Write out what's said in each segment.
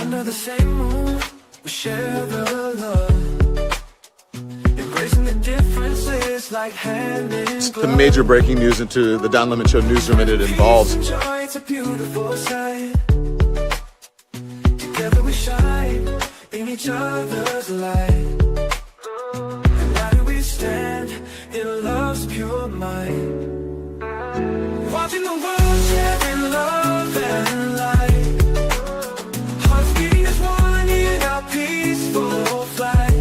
Under the same moon, we share the love. Embracing the differences like hand in glove. The major breaking news into the Don Lemon Show newsroom, and it involves It's a beautiful sight. Together we shine in each other's light. And now do we stand in love's pure might. Watching the world share in love and light. Hearts beating as one in our peaceful flight.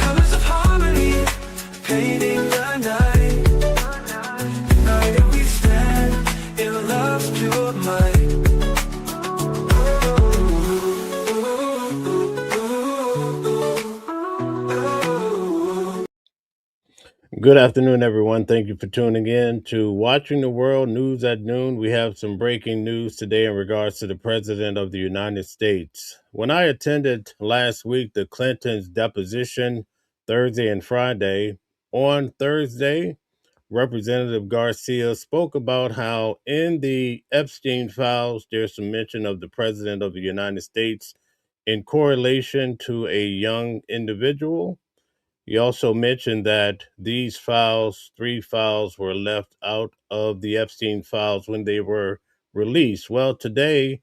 Colors of harmony painting the night. United we stand in love's pure might. Good afternoon, everyone. Thank you for tuning in to Watching the World News at Noon. We have some breaking news today in regards to the President of the United States. When I attended last week the Clintons' deposition Thursday and Friday, on Thursday, Representative Garcia spoke about how in the Epstein files, there's some mention of the President of the United States in correlation to a young individual. He also mentioned that these files, 3 files, were left out of the Epstein files when they were released. Well, today,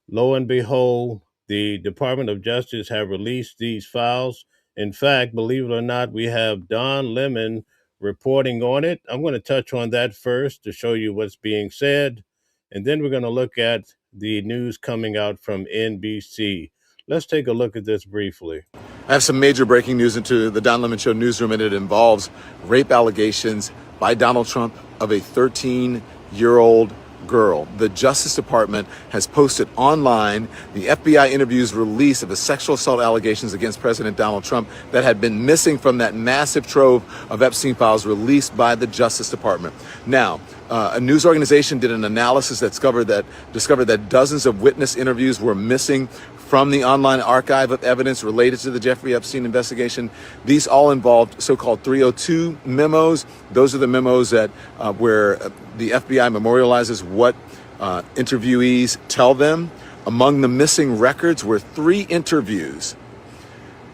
lo and behold, the Department of Justice have released these files. In fact, believe it or not, we have Don Lemon reporting on it. I'm going to touch on that first to show you what's being said. And then we're going to look at the news coming out from NBC. Let's take a look at this briefly. I have some major breaking news into the Don Lemon Show newsroom, and it involves rape allegations by Donald Trump of a 13-year-old girl. The Justice Department has posted online the FBI interviews release of the sexual assault allegations against President Donald Trump that had been missing from that massive trove of Epstein files released by the Justice Department. Now, a news organization did an analysis that discovered that dozens of witness interviews were missing from the online archive of evidence related to the Jeffrey Epstein investigation. These all involved so-called 302 memos. Those are the memos that where the FBI memorializes what interviewees tell them. Among the missing records were 3 interviews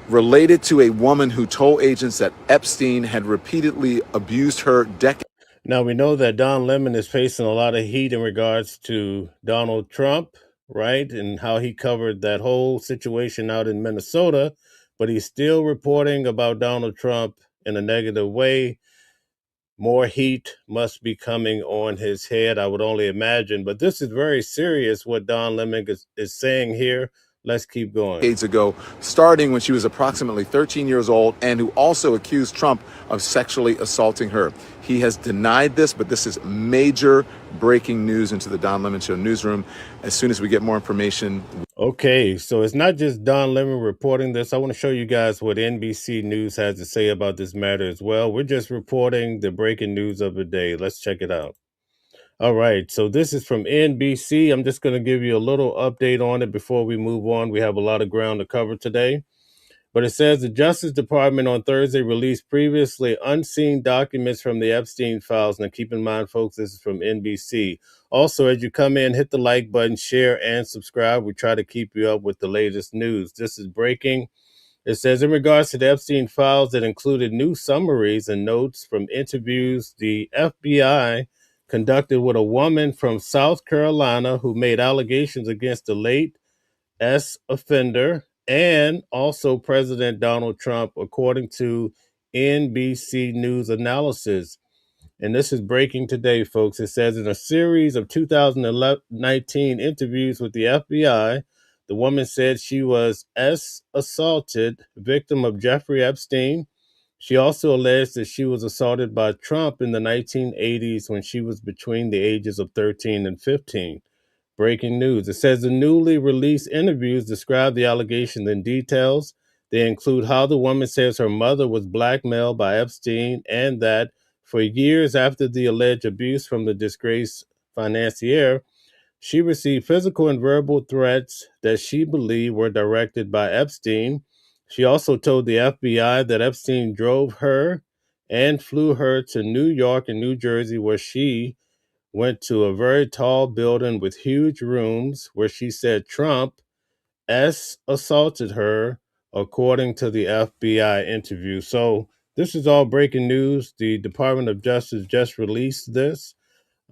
related to a woman who told agents that Epstein had repeatedly abused her decades. Now, we know that Don Lemon is facing a lot of heat in regards to Donald Trump, right? And how he covered that whole situation out in Minnesota, but he's still reporting about Donald Trump in a negative way. More heat must be coming on his head, I would only imagine. But this is very serious what Don Lemon is saying here. Let's keep going. Decades ago, starting when she was approximately 13 years old, and who also accused Trump of sexually assaulting her. He has denied this, but this is major breaking news into the Don Lemon Show newsroom. As soon as we get more information. Okay, so it's not just Don Lemon reporting this. I want to show you guys what NBC News has to say about this matter as well. We're just reporting the breaking news of the day. Let's check it out. All right, so this is from NBC. I'm just going to give you a little update on it before we move on. We have a lot of ground to cover today. But it says the Justice Department on Thursday released previously unseen documents from the Epstein files. Now, keep in mind, folks, this is from NBC. Also, as you come in, hit the like button, share, and subscribe. We try to keep you up with the latest news. This is breaking. It says, in regards to the Epstein files that included new summaries and notes from interviews the FBI conducted with a woman from South Carolina who made allegations against the late offender and also President Donald Trump, according to NBC News analysis. And this is breaking today, folks. It says in a series of 2019 interviews with the FBI, the woman said she was assaulted, victim of Jeffrey Epstein. She also alleged that she was assaulted by Trump in the 1980s when she was between the ages of 13 and 15. Breaking news. It says the newly released interviews describe the allegations in details. They include how the woman says her mother was blackmailed by Epstein and that for years after the alleged abuse from the disgraced financier, she received physical and verbal threats that she believed were directed by Epstein. She also told the FBI that Epstein drove her and flew her to New York and New Jersey, where she went to a very tall building with huge rooms where she said Trump assaulted her, according to the FBI interview. So this is all breaking news. The Department of Justice just released this.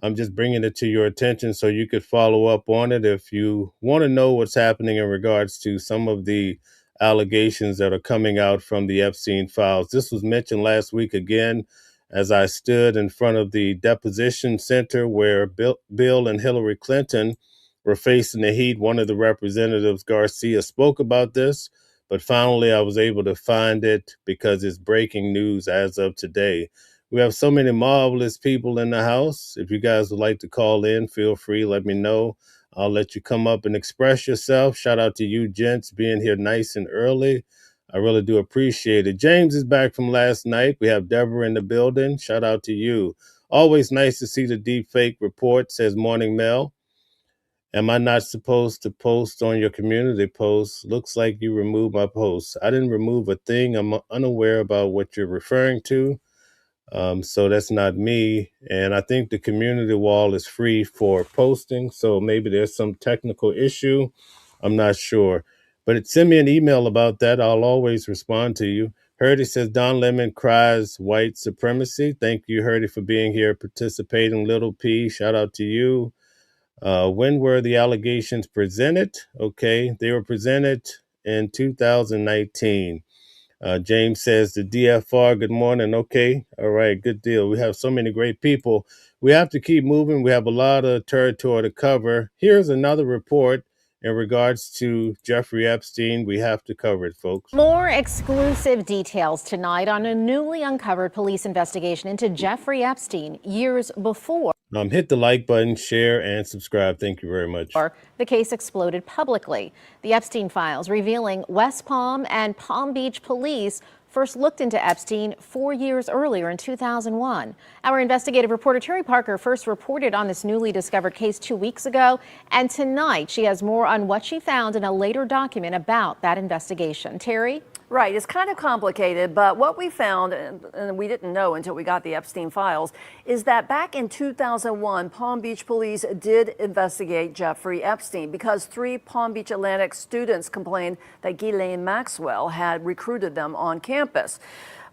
I'm just bringing it to your attention so you could follow up on it if you want to know what's happening in regards to some of the allegations that are coming out from the Epstein files. This was mentioned last week again as I stood in front of the deposition center where Bill and Hillary Clinton were facing the heat. One of the representatives, Garcia, spoke about this, but finally I was able to find it because it's breaking news as of today. We have so many marvelous people in the house. If you guys would like to call in, feel free, let me know. I'll let you come up and express yourself. Shout out to you gents being here nice and early. I really do appreciate it. James is back from last night. We have Deborah in the building. Shout out to you. Always nice to see the deep fake report, says Morning Mel. Am I not supposed to post on your community posts? Looks like you removed my posts. I didn't remove a thing. I'm unaware about what you're referring to. So that's not me. And I think the community wall is free for posting. So maybe there's some technical issue. I'm not sure. But send me an email about that. I'll always respond to you. Herdy says, Don Lemon cries white supremacy. Thank you, Herdy, for being here, participating. Little P, shout out to you. When were the allegations presented? Okay, they were presented in 2019. James says the DFR, good morning. Okay. All right. Good deal. We have so many great people. We have to keep moving. We have a lot of territory to cover. Here's another report in regards to Jeffrey Epstein. We have to cover it, folks. More exclusive details tonight on a newly uncovered police investigation into Jeffrey Epstein years before. Hit the like button, share, and subscribe. Thank you very much. The case exploded publicly. The Epstein files revealing West Palm and Palm Beach police first looked into Epstein 4 years earlier in 2001. Our investigative reporter Terry Parker first reported on this newly discovered case 2 weeks ago, and tonight she has more on what she found in a later document about that investigation. Terry? Right, it's kind of complicated, but what we found, and we didn't know until we got the Epstein files, is that back in 2001, Palm Beach police did investigate Jeffrey Epstein because 3 Palm Beach Atlantic students complained that Ghislaine Maxwell had recruited them on campus.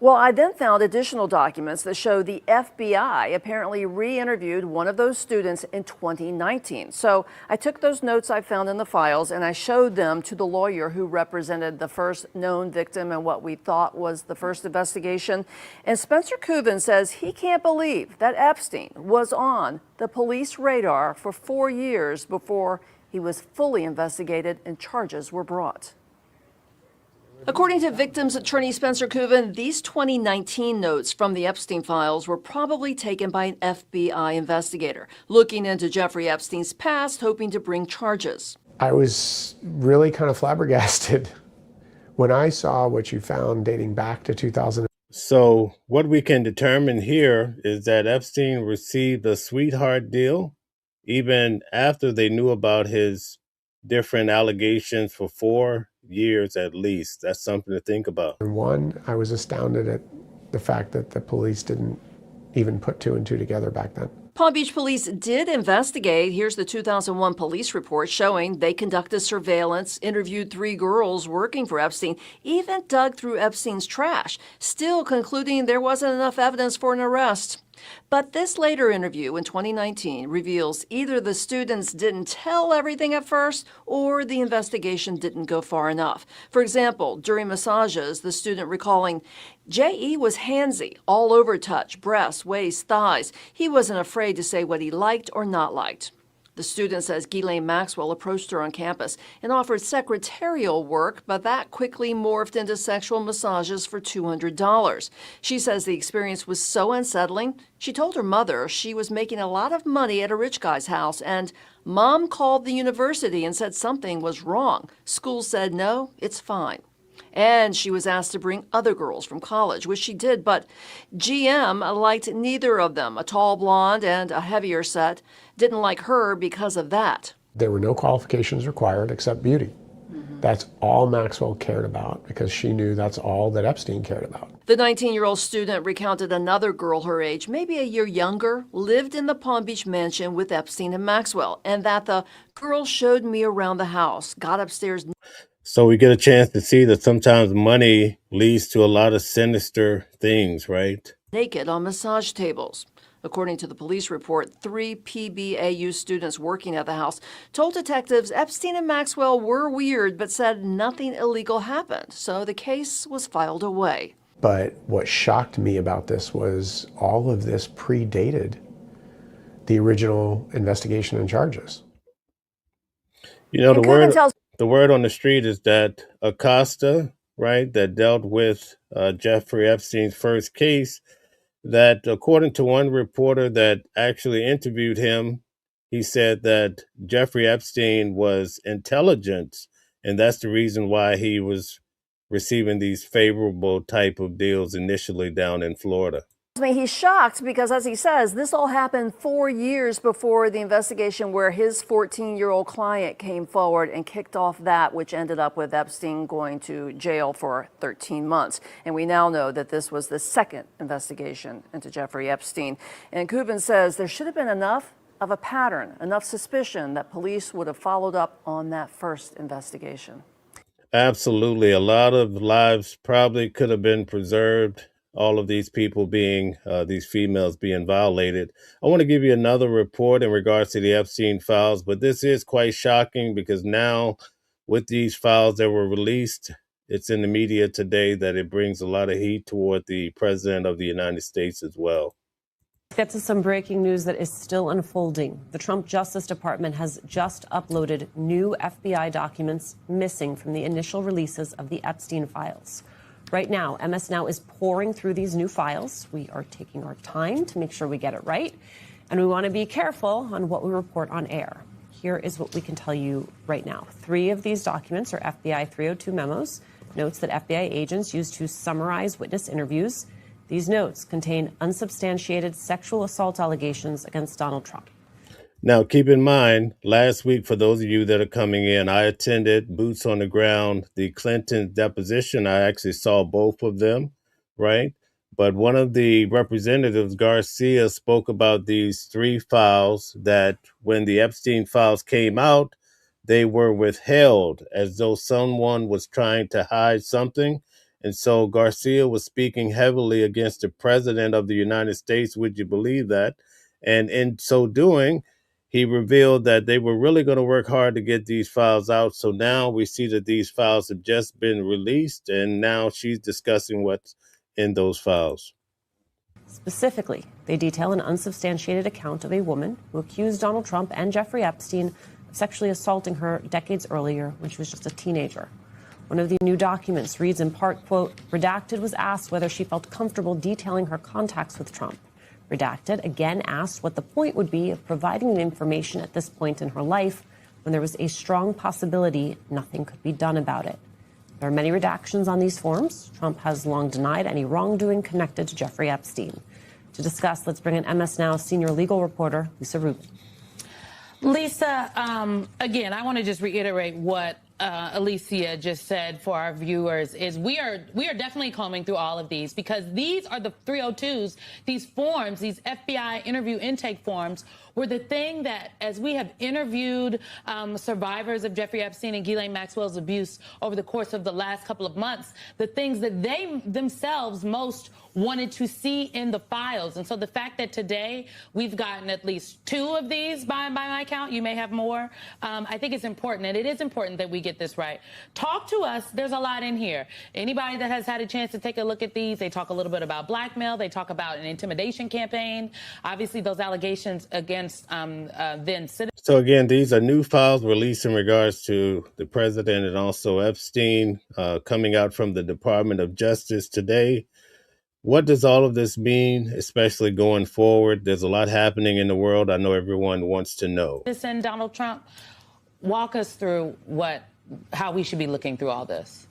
Well, I then found additional documents that show the FBI apparently re-interviewed one of those students in 2019. So I took those notes I found in the files and I showed them to the lawyer who represented the first known victim in what we thought was the first investigation. And Spencer Kuven says he can't believe that Epstein was on the police radar for 4 years before he was fully investigated and charges were brought. According to victims attorney Spencer Kuven, these 2019 notes from the Epstein files were probably taken by an FBI investigator looking into Jeffrey Epstein's past, hoping to bring charges. I was really kind of flabbergasted when I saw what you found dating back to 2000. So what we can determine here is that Epstein received a sweetheart deal even after they knew about his different allegations for 4 years at least. That's something to think about. One, I was astounded at the fact that the police didn't even put 2 and 2 together back then. Palm Beach police did investigate. Here's the 2001 police report showing they conducted surveillance, interviewed 3 girls working for Epstein, even dug through Epstein's trash, still concluding there wasn't enough evidence for an arrest. But this later interview in 2019 reveals either the students didn't tell everything at first or the investigation didn't go far enough. For example, during massages, the student recalling, J.E. was handsy, all over touch, breasts, waist, thighs. He wasn't afraid to say what he liked or not liked. The student says Ghislaine Maxwell approached her on campus and offered secretarial work, but that quickly morphed into sexual massages for $200. She says the experience was so unsettling, she told her mother she was making a lot of money at a rich guy's house, and Mom called the university and said something was wrong. School said, no, it's fine. And she was asked to bring other girls from college, which she did, but GM liked neither of them. A tall blonde and a heavier set didn't like her because of that. There were no qualifications required except beauty. That's all Maxwell cared about because she knew that's all that Epstein cared about. The 19-year-old student recounted another girl her age, maybe a year younger, lived in the Palm Beach mansion with Epstein and Maxwell, and that the girl showed me around the house, got upstairs. So we get a chance to see that sometimes money leads to a lot of sinister things, right? Naked on massage tables. According to the police report, 3 PBAU students working at the house told detectives Epstein and Maxwell were weird, but said nothing illegal happened, so the case was filed away. But what shocked me about this was all of this predated the original investigation and charges. You know, the word on the street is that Acosta, right, that dealt with Jeffrey Epstein's first case, that according to one reporter that actually interviewed him, he said that Jeffrey Epstein was intelligent, and that's the reason why he was receiving these favorable type of deals initially down in Florida. He's shocked because, as he says, this all happened 4 years before the investigation where his 14-year-old client came forward and kicked off that, which ended up with Epstein going to jail for 13 months. And we now know that this was the second investigation into Jeffrey Epstein. And Kubin says there should have been enough of a pattern, enough suspicion that police would have followed up on that first investigation. Absolutely. A lot of lives probably could have been preserved. All of these people being, these females being violated. I want to give you another report in regards to the Epstein files, but this is quite shocking because now with these files that were released, it's in the media today that it brings a lot of heat toward the president of the United States as well. Let's get to some breaking news that is still unfolding. The Trump Justice Department has just uploaded new FBI documents missing from the initial releases of the Epstein files. Right now, MS Now is pouring through these new files. We are taking our time to make sure we get it right, and we want to be careful on what we report on air. Here is what we can tell you right now. 3 of these documents are FBI 302 memos, notes that FBI agents used to summarize witness interviews. These notes contain unsubstantiated sexual assault allegations against Donald Trump. Now, keep in mind, last week, for those of you that are coming in, I attended boots on the ground, the Clinton deposition. I actually saw both of them, right? But one of the representatives, Garcia, spoke about these 3 files that when the Epstein files came out, they were withheld as though someone was trying to hide something. And so Garcia was speaking heavily against the president of the United States. Would you believe that? And in so doing, he revealed that they were really going to work hard to get these files out. So now we see that these files have just been released, and now she's discussing what's in those files. Specifically, they detail an unsubstantiated account of a woman who accused Donald Trump and Jeffrey Epstein of sexually assaulting her decades earlier when she was just a teenager. One of the new documents reads in part, quote, "Redacted was asked whether she felt comfortable detailing her contacts with Trump. Redacted again asked what the point would be of providing the information at this point in her life when there was a strong possibility nothing could be done about it." There are many redactions on these forms. Trump has long denied any wrongdoing connected to Jeffrey Epstein. To discuss, let's bring in MS Now senior legal reporter Lisa Rubin. Lisa, again, I want to just reiterate what Alicia just said for our viewers is we are definitely combing through all of these because these are the 302s, these forms, these FBI interview intake forms were the thing that, as we have interviewed survivors of Jeffrey Epstein and Ghislaine Maxwell's abuse over the course of the last couple of months, the things that they themselves most wanted to see in the files. And so the fact that today we've gotten at least 2 of these, by my count, you may have more, I think it's important, and it is important that we get this right. Talk to us. There's a lot in here. Anybody that has had a chance to take a look at these, they talk a little bit about blackmail. They talk about an intimidation campaign. Obviously, those allegations against then citizens. So again, these are new files released in regards to the president and also Epstein coming out from the Department of Justice today. What does all of this mean, especially going forward? There's a lot happening in the world. I know everyone wants to know. And Donald Trump, walk us through how we should be looking through all this.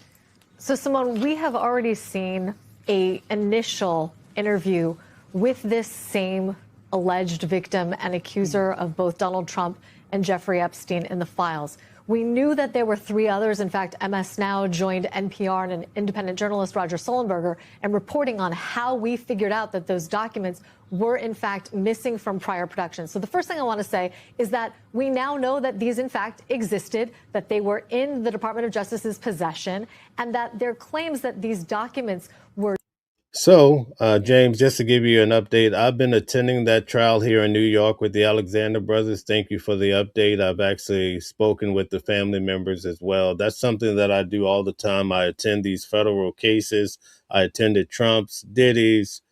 So, Simone, we have already seen an initial interview with this same alleged victim and accuser of both Donald Trump and Jeffrey Epstein in the files. We knew that there were 3 others. In fact, MS Now joined NPR and an independent journalist, Roger Sullenberger, in reporting on how we figured out that those documents were in fact missing from prior production. So the first thing I want to say is that we now know that these in fact existed, that they were in the Department of Justice's possession, and that their claims that these documents were. So, James, just to give you an update, I've been attending that trial here in New York with the Alexander brothers. Thank you for the update. I've actually spoken with the family members as well. That's something that I do all the time. I attend these federal cases. I attended Trump's, Diddy's,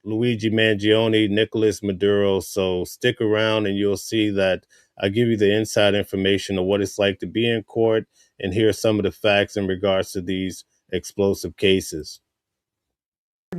Luigi Mangione, Nicolas Maduro. So stick around and you'll see that I give you the inside information of what it's like to be in court and hear some of the facts in regards to these explosive cases.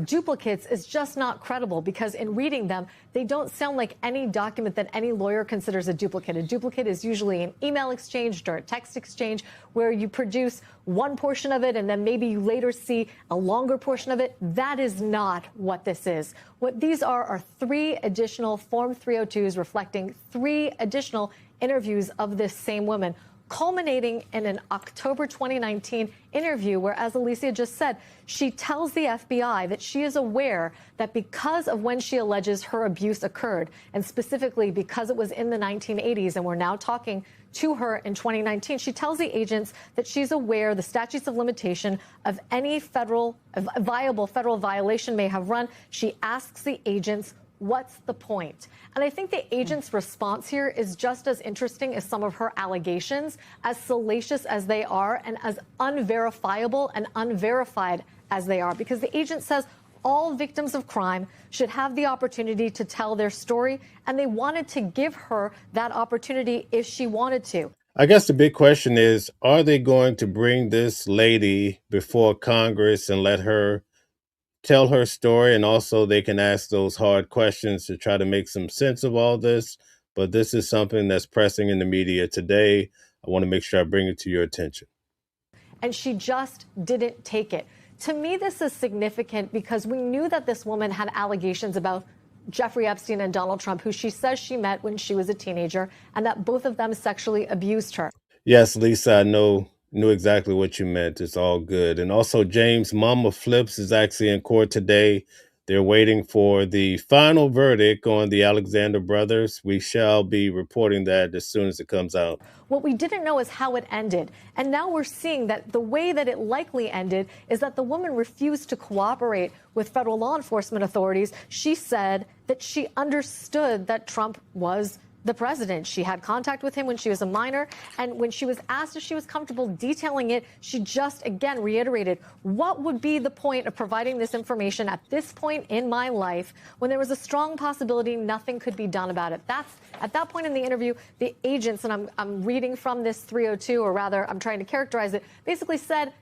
Duplicates is just not credible, because in reading them, they don't sound like any document that any lawyer considers a duplicate. A duplicate is usually an email exchange or a text exchange where you produce one portion of it and then maybe you later see a longer portion of it. That is not what this is. What these are 3 additional Form 302s reflecting 3 additional interviews of this same woman, culminating in an October 2019 interview where, as Alicia just said, she tells the FBI that she is aware that because of when she alleges her abuse occurred, and specifically because it was in the 1980s, and we're now talking to her in 2019, she tells the agents that she's aware the statutes of limitation of any viable federal violation may have run. She asks the agents, what's the point? And I think the agent's response here is just as interesting as some of her allegations, as salacious as they are, and as unverifiable and unverified as they are, because the agent says all victims of crime should have the opportunity to tell their story, and they wanted to give her that opportunity if she wanted to. I guess the big question is, are they going to bring this lady before Congress and let her tell her story? And also they can ask those hard questions to try to make some sense of all this. But this is something that's pressing in the media today. I want to make sure I bring it to your attention. And she just didn't take it. To me, this is significant because we knew that this woman had allegations about Jeffrey Epstein and Donald Trump, who she says she met when she was a teenager, and that both of them sexually abused her. Yes, Lisa, I knew exactly what you meant. It's all good. And also, James, Mama Flips is actually in court today. They're waiting for the final verdict on the Alexander brothers. We shall be reporting that as soon as it comes out. What we didn't know is how it ended. And now we're seeing that the way that it likely ended is that the woman refused to cooperate with federal law enforcement authorities. She said that she understood that Trump was the president. She had contact with him when she was a minor, and when she was asked if she was comfortable detailing it, she just again reiterated, what would be the point of providing this information at this point in my life when there was a strong possibility nothing could be done about it? That's at that point in the interview, the agents, and I'm reading from this 302, or rather I'm trying to characterize it, basically said,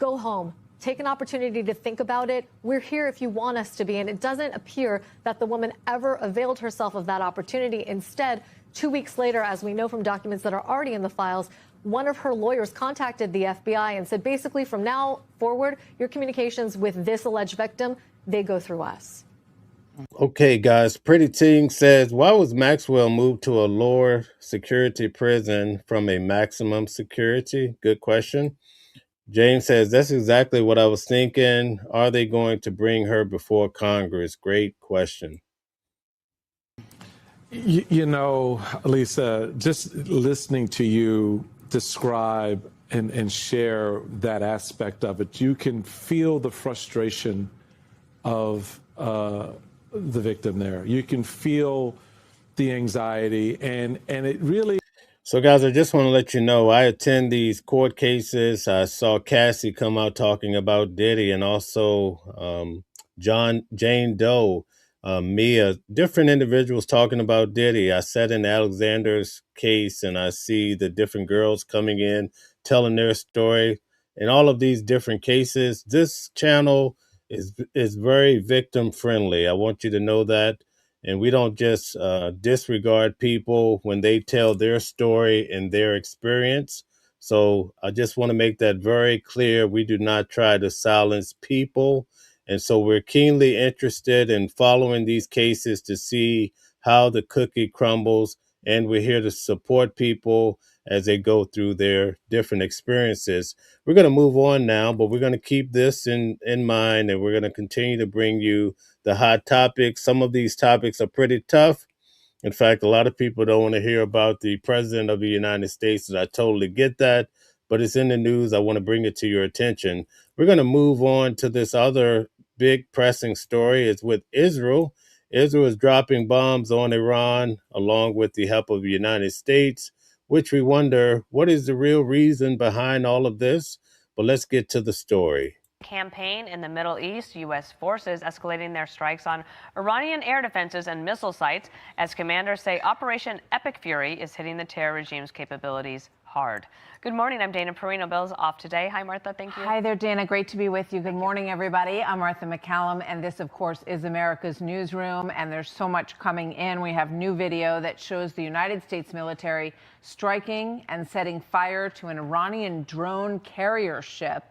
go home. Take an opportunity to think about it. We're here if you want us to be. And it doesn't appear that the woman ever availed herself of that opportunity. Instead, 2 weeks later, as we know from documents that are already in the files, one of her lawyers contacted the FBI and said, basically, from now forward, your communications with this alleged victim, they go through us. Okay, guys. Pretty Ting says, why was Maxwell moved to a lower security prison from a maximum security? Good question. James says, that's exactly what I was thinking. Are they going to bring her before Congress? Great question. You know, Lisa, just listening to you describe and share that aspect of it, you can feel the frustration of the victim there. You can feel the anxiety, and it really... So, guys, I just want to let you know, I attend these court cases. I saw Cassie come out talking about Diddy, and also Jane Doe, Mia, different individuals talking about Diddy. I sat in Alexander's case, and I see the different girls coming in, telling their story. In all of these different cases, this channel is very victim friendly. I want you to know that. And we don't just disregard people when they tell their story and their experience. So I just want to make that very clear. We do not try to silence people. And so we're keenly interested in following these cases to see how the cookie crumbles. And we're here to support people as they go through their different experiences. We're going to move on now, but we're going to keep this in mind, and we're going to continue to bring you the hot topics. Some of these topics are pretty tough. In fact, a lot of people don't want to hear about the president of the United States, and I totally get that, but it's in the news. I want to bring it to your attention. We're going to move on to this other big pressing story. It's with Israel. Israel is dropping bombs on Iran along with the help of the United States, which we wonder, what is the real reason behind all of this? But let's get to the story. Campaign in the Middle East, U.S. forces escalating their strikes on Iranian air defenses and missile sites as commanders say Operation Epic Fury is hitting the terror regime's capabilities hard. Good morning. I'm Dana Perino. Bill's off today. Hi, Martha. Thank you. Hi there, Dana. Great to be with you. Good morning, everybody. I'm Martha McCallum, and this, of course, is America's Newsroom, and there's so much coming in. We have new video that shows the United States military striking and setting fire to an Iranian drone carrier ship,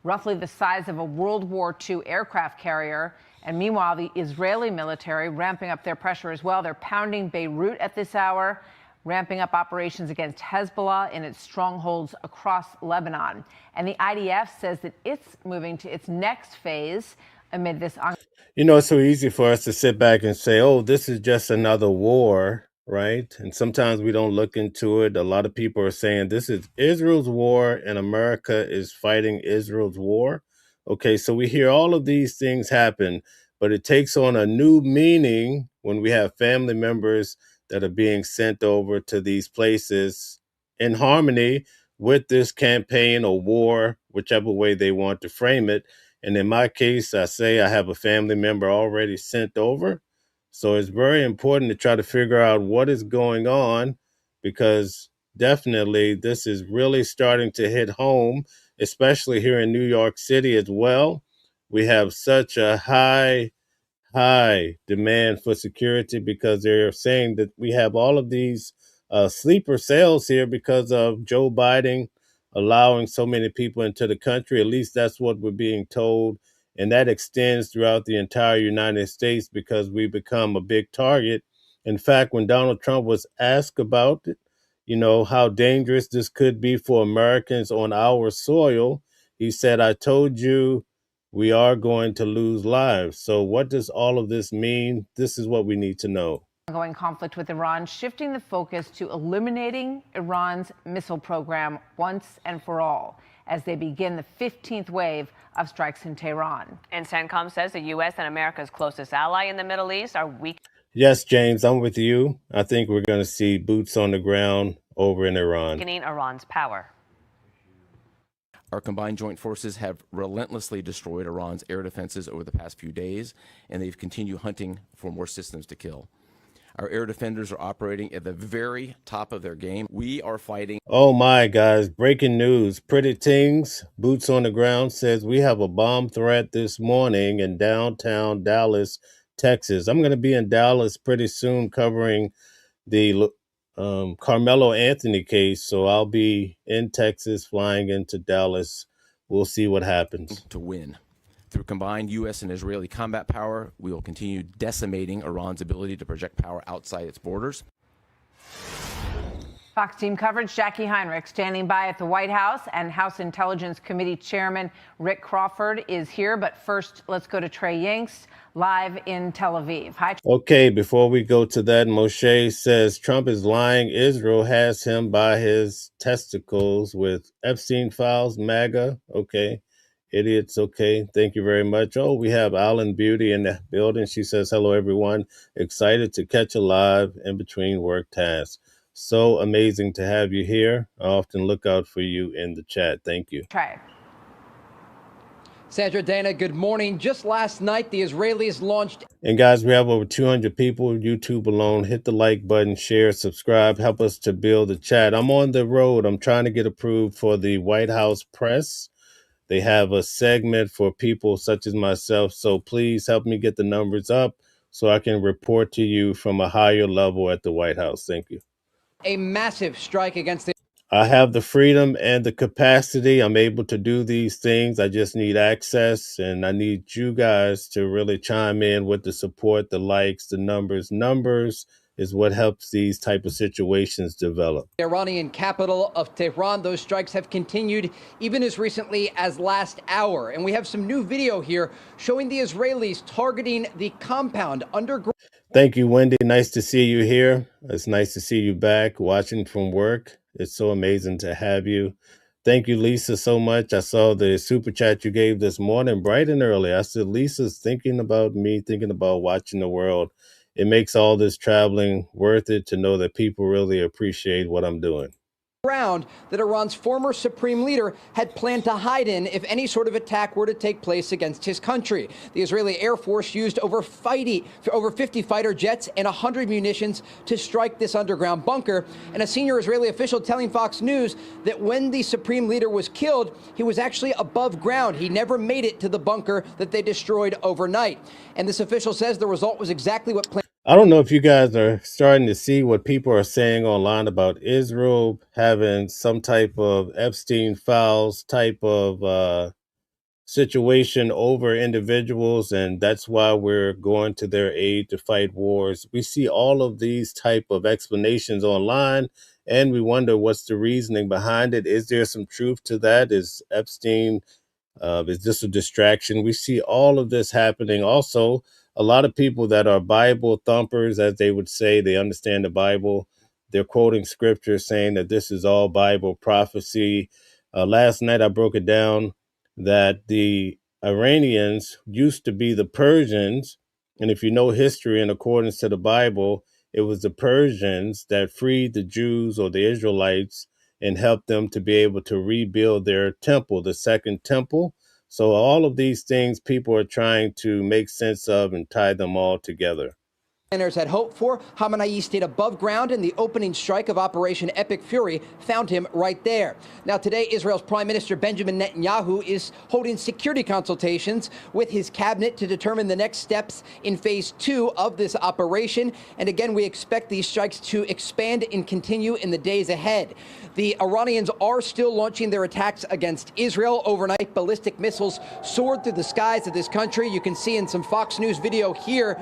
roughly the size of a World War II aircraft carrier. And meanwhile, the Israeli military ramping up their pressure as well. They're pounding Beirut at this hour, ramping up operations against Hezbollah in its strongholds across Lebanon. And the IDF says that it's moving to its next phase amid this. You know, it's so easy for us to sit back and say, oh, this is just another war, right? And sometimes we don't look into it. A lot of people are saying this is Israel's war and America is fighting Israel's war. Okay, so we hear all of these things happen, but it takes on a new meaning when we have family members that are being sent over to these places in harmony with this campaign or war, whichever way they want to frame it. And in my case, I say I have a family member already sent over. So it's very important to try to figure out what is going on, because definitely this is really starting to hit home, especially here in New York City as well. We have such a high demand for security because they're saying that we have all of these sleeper cells here because of Joe Biden allowing so many people into the country. At least that's what we're being told. And that extends throughout the entire United States because we become a big target. In fact, when Donald Trump was asked about it, you know, how dangerous this could be for Americans on our soil, he said, I told you we are going to lose lives. So what does all of this mean? This is what we need to know. Ongoing conflict with Iran, shifting the focus to eliminating Iran's missile program once and for all as they begin the 15th wave of strikes in Tehran. And CENTCOM says the U.S. and America's closest ally in the Middle East are weak. Yes, James, I'm with you. I think we're going to see boots on the ground over in Iran. Weakening Iran's power. Our combined joint forces have relentlessly destroyed Iran's air defenses over the past few days, and they've continued hunting for more systems to kill. Our air defenders are operating at the very top of their game. We are fighting. Oh my, guys, breaking news. Pretty Tings, boots on the ground, says we have a bomb threat this morning in downtown Dallas, Texas. I'm going to be in Dallas pretty soon covering the Carmelo Anthony case. So I'll be in Texas, flying into Dallas. We'll see what happens. To win. Through combined U.S. and Israeli combat power, we will continue decimating Iran's ability to project power outside its borders. Fox team coverage, Jackie Heinrich standing by at the White House, and House Intelligence Committee Chairman Rick Crawford is here. But first, let's go to Trey Yanks live in Tel Aviv. Hi. Okay, before we go to that, Moshe says Trump is lying. Israel has him by his testicles with Epstein files, MAGA. Okay. Idiots. Okay. Thank you very much. Oh, we have Alan Beauty in the building. She says, hello, everyone. Excited to catch a live in between work tasks. So amazing to have you here. I often look out for you in the chat. Thank you. Try. Sandra, Dana, good morning. Just last night, the Israelis launched. And guys, we have over 200 people, YouTube alone. Hit the like button, share, subscribe, help us to build the chat. I'm on the road. I'm trying to get approved for the White House press. They have a segment for people such as myself. So please help me get the numbers up so I can report to you from a higher level at the White House. Thank you. A massive strike against the. I have the freedom and the capacity. I'm able to do these things. I just need access, and I need you guys to really chime in with the support, the likes, the numbers. Numbers is what helps these type of situations develop. The Iranian capital of Tehran, those strikes have continued even as recently as last hour. And we have some new video here showing the Israelis targeting the compound underground. Thank you, Wendy. Nice to see you here. It's nice to see you back watching from work. It's so amazing to have you. Thank you, Lisa, so much. I saw the super chat you gave this morning, bright and early. I said, Lisa's thinking about me, thinking about watching the world. It makes all this traveling worth it to know that people really appreciate what I'm doing. Ground that Iran's former supreme leader had planned to hide in if any sort of attack were to take place against his country. The Israeli Air Force used over 50 fighter jets and 100 munitions to strike this underground bunker. And a senior Israeli official telling Fox News that when the supreme leader was killed, he was actually above ground. He never made it to the bunker that they destroyed overnight. And this official says the result was exactly what planned. I don't know if you guys are starting to see what people are saying online about Israel having some type of Epstein files type of situation over individuals, and that's why we're going to their aid to fight wars. We see all of these type of explanations online, and we wonder what's the reasoning behind it. Is there some truth to that? Is Epstein is this a distraction? We see all of this happening. Also, a lot of people that are Bible thumpers, as they would say, they understand the Bible. They're quoting scripture saying that this is all Bible prophecy. Last night, I broke it down that the Iranians used to be the Persians. And if you know history in accordance to the Bible, it was the Persians that freed the Jews or the Israelites and help them to be able to rebuild their temple, the second temple. So all of these things people are trying to make sense of and tie them all together. Planners had hoped for. Khamenei stayed above ground, and the opening strike of Operation Epic Fury found him right there. Now, today, Israel's Prime Minister Benjamin Netanyahu is holding security consultations with his cabinet to determine the next steps in phase 2 of this operation. And again, we expect these strikes to expand and continue in the days ahead. The Iranians are still launching their attacks against Israel. Overnight, ballistic missiles soared through the skies of this country. You can see in some Fox News video here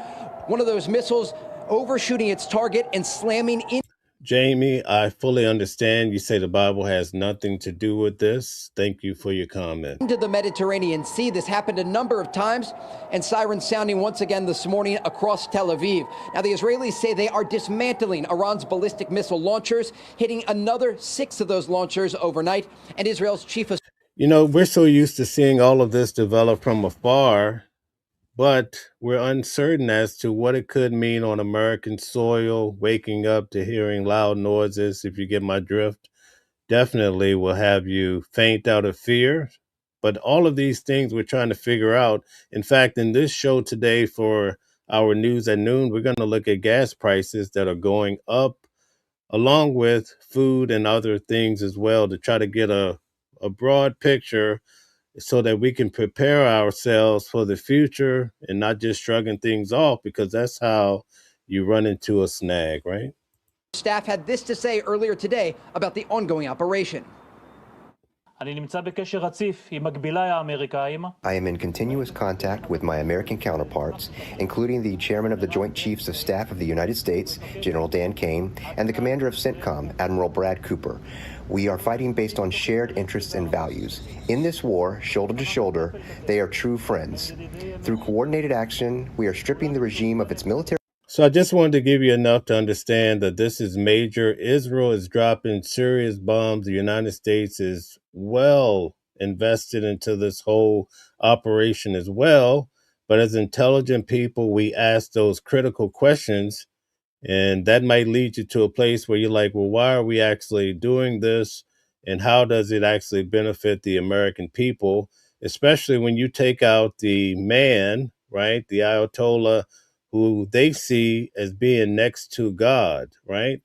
one of those missiles overshooting its target and slamming in. Jamie, I fully understand. You say the Bible has nothing to do with this. Thank you for your comment. Into the Mediterranean Sea. This happened a number of times, and sirens sounding once again this morning across Tel Aviv. Now, the Israelis say they are dismantling Iran's ballistic missile launchers, hitting another 6 of those launchers overnight. And Israel's chief of... You know, we're so used to seeing all of this develop from afar, but we're uncertain as to what it could mean on American soil, waking up to hearing loud noises, if you get my drift. Definitely will have you faint out of fear. But all of these things we're trying to figure out. In fact, in this show today for our News at Noon, we're going to look at gas prices that are going up, along with food and other things as well, to try to get a broad picture so that we can prepare ourselves for the future and not just shrugging things off, because that's how you run into a snag, right? Staff had this to say earlier today about the ongoing operation. I am in continuous contact with my American counterparts, including the chairman of the Joint Chiefs of Staff of the United States, General Dan Kane, and the commander of CENTCOM, Admiral Brad Cooper. We are fighting based on shared interests and values. In this war, shoulder to shoulder, they are true friends. Through coordinated action, we are stripping the regime of its military. So I just wanted to give you enough to understand that this is major. Israel is dropping serious bombs. The United States is well invested into this whole operation as well. But as intelligent people, we ask those critical questions. And that might lead you to a place where you're like, well, why are we actually doing this? And how does it actually benefit the American people? Especially when you take out the man, right? The Ayatollah, who they see as being next to God, right?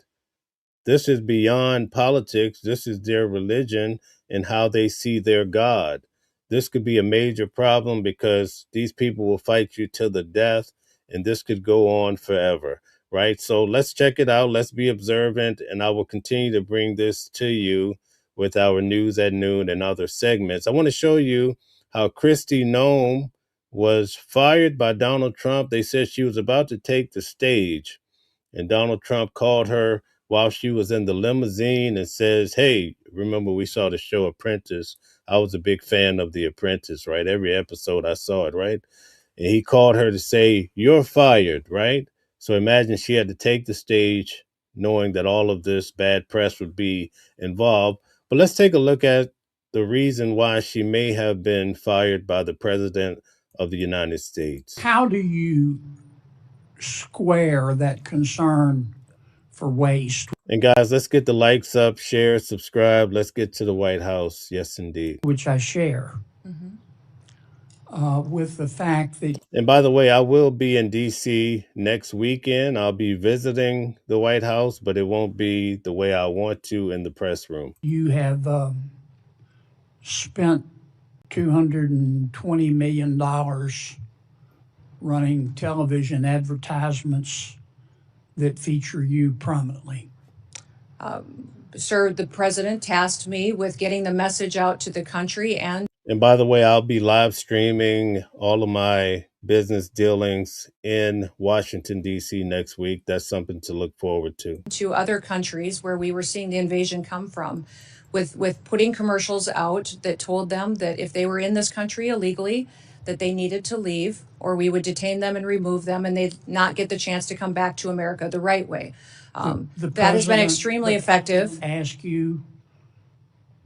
This is beyond politics. This is their religion and how they see their God. This could be a major problem because these people will fight you to the death, and this could go on forever, right? So let's check it out. Let's be observant, and I will continue to bring this to you with our News at Noon and other segments. I want to show you how Kristi Noem was fired by Donald Trump. They said she was about to take the stage. And Donald Trump called her while she was in the limousine and says, hey, remember we saw the show Apprentice? I was a big fan of The Apprentice, right? Every episode I saw it, right? And he called her to say, you're fired, right? So imagine she had to take the stage knowing that all of this bad press would be involved. But let's take a look at the reason why she may have been fired by the president of the United States. How do you square that concern for waste? And guys, let's get the likes up, share, subscribe. Let's get to the White House. Yes, indeed. Which I share. With the fact that... And by the way, I will be in D.C. next weekend. I'll be visiting the White House, but it won't be the way I want to in the press room. You have spent $220 million running television advertisements that feature you prominently. Sir, the president tasked me with getting the message out to the country. And by the way, I'll be live streaming all of my business dealings in Washington, D.C. next week. That's something to look forward to other countries where we were seeing the invasion come from, with putting commercials out that told them that if they were in this country illegally, that they needed to leave, or we would detain them and remove them, and they'd not get the chance to come back to America the right way. That has been extremely effective. Ask you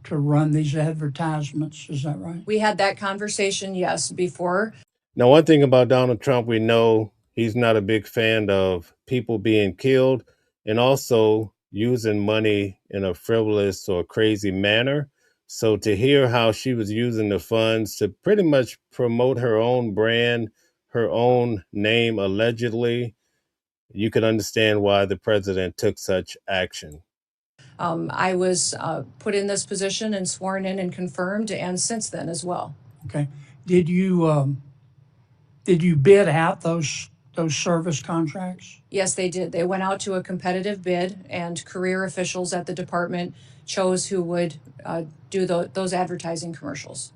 to run these advertisements, is that right? We had that conversation, yes, before. Now, one thing about Donald Trump, we know he's not a big fan of people being killed and also using money in a frivolous or crazy manner. So to hear how she was using the funds to pretty much promote her own brand, her own name, allegedly, you can understand why the president took such action. I was put in this position and sworn in and confirmed, and since then as well. Okay. Did you bid out those service contracts? Yes, they did. They went out to a competitive bid, and career officials at the department chose who would do those advertising commercials.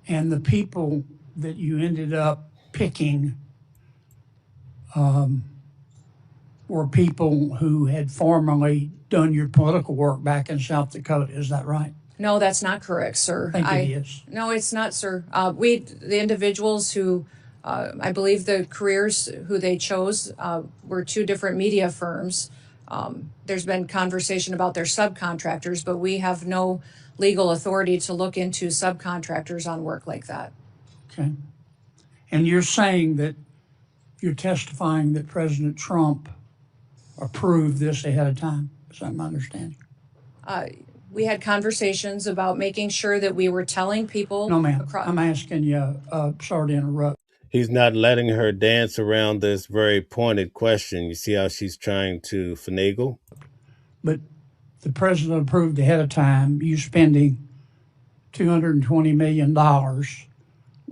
And the people that you ended up picking were people who had formerly done your political work back in South Dakota, is that right? No, that's not correct, sir. I think it is. No, it's not, sir. The individuals who, I believe the careers who they chose were two different media firms. There's been conversation about their subcontractors, but we have no legal authority to look into subcontractors on work like that. Okay. And you're saying that you're testifying that President Trump approved this ahead of time. Is that my understanding? We had conversations about making sure that we were telling people. No, ma'am. I'm asking you, sorry to interrupt. He's not letting her dance around this very pointed question. You see how she's trying to finagle? But the president approved ahead of time you spending $220 million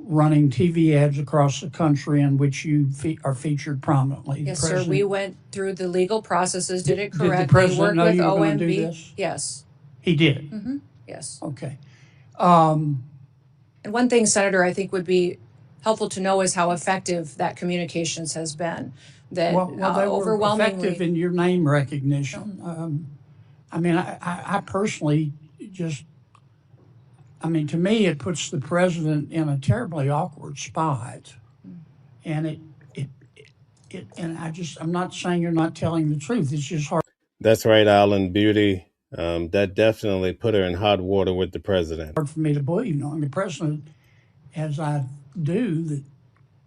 running TV ads across the country in which you are featured prominently. Yes, sir. We went through the legal processes, did it correctly. Did the president know you were going to do OMB. this? Yes. He did? Mm-hmm. Yes. Okay. And one thing, Senator, I think would be helpful to know is how effective that communications has been. That Well, they were overwhelmingly effective in your name recognition. I mean, I personally just, I mean, to me, it puts the president in a terribly awkward spot. And and I'm not saying you're not telling the truth. It's just hard. That's right, Alan Beauty. That definitely put her in hot water with the president. Hard for me to believe, knowing the president, as I do, that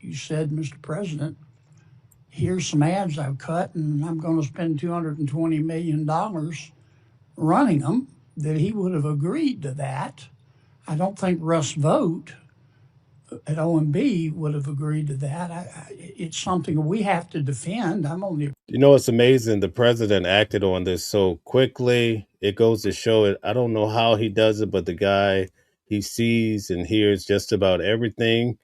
you said, Mr. President, here's some ads I've cut, and I'm going to spend $220 million running them, that he would have agreed to that. I don't think Russ Vogt at OMB would have agreed to that. It's something we have to defend. I'm only... You know, it's amazing. The president acted on this so quickly. It goes to show it. I don't know how he does it, but the guy, he sees and hears just about everything,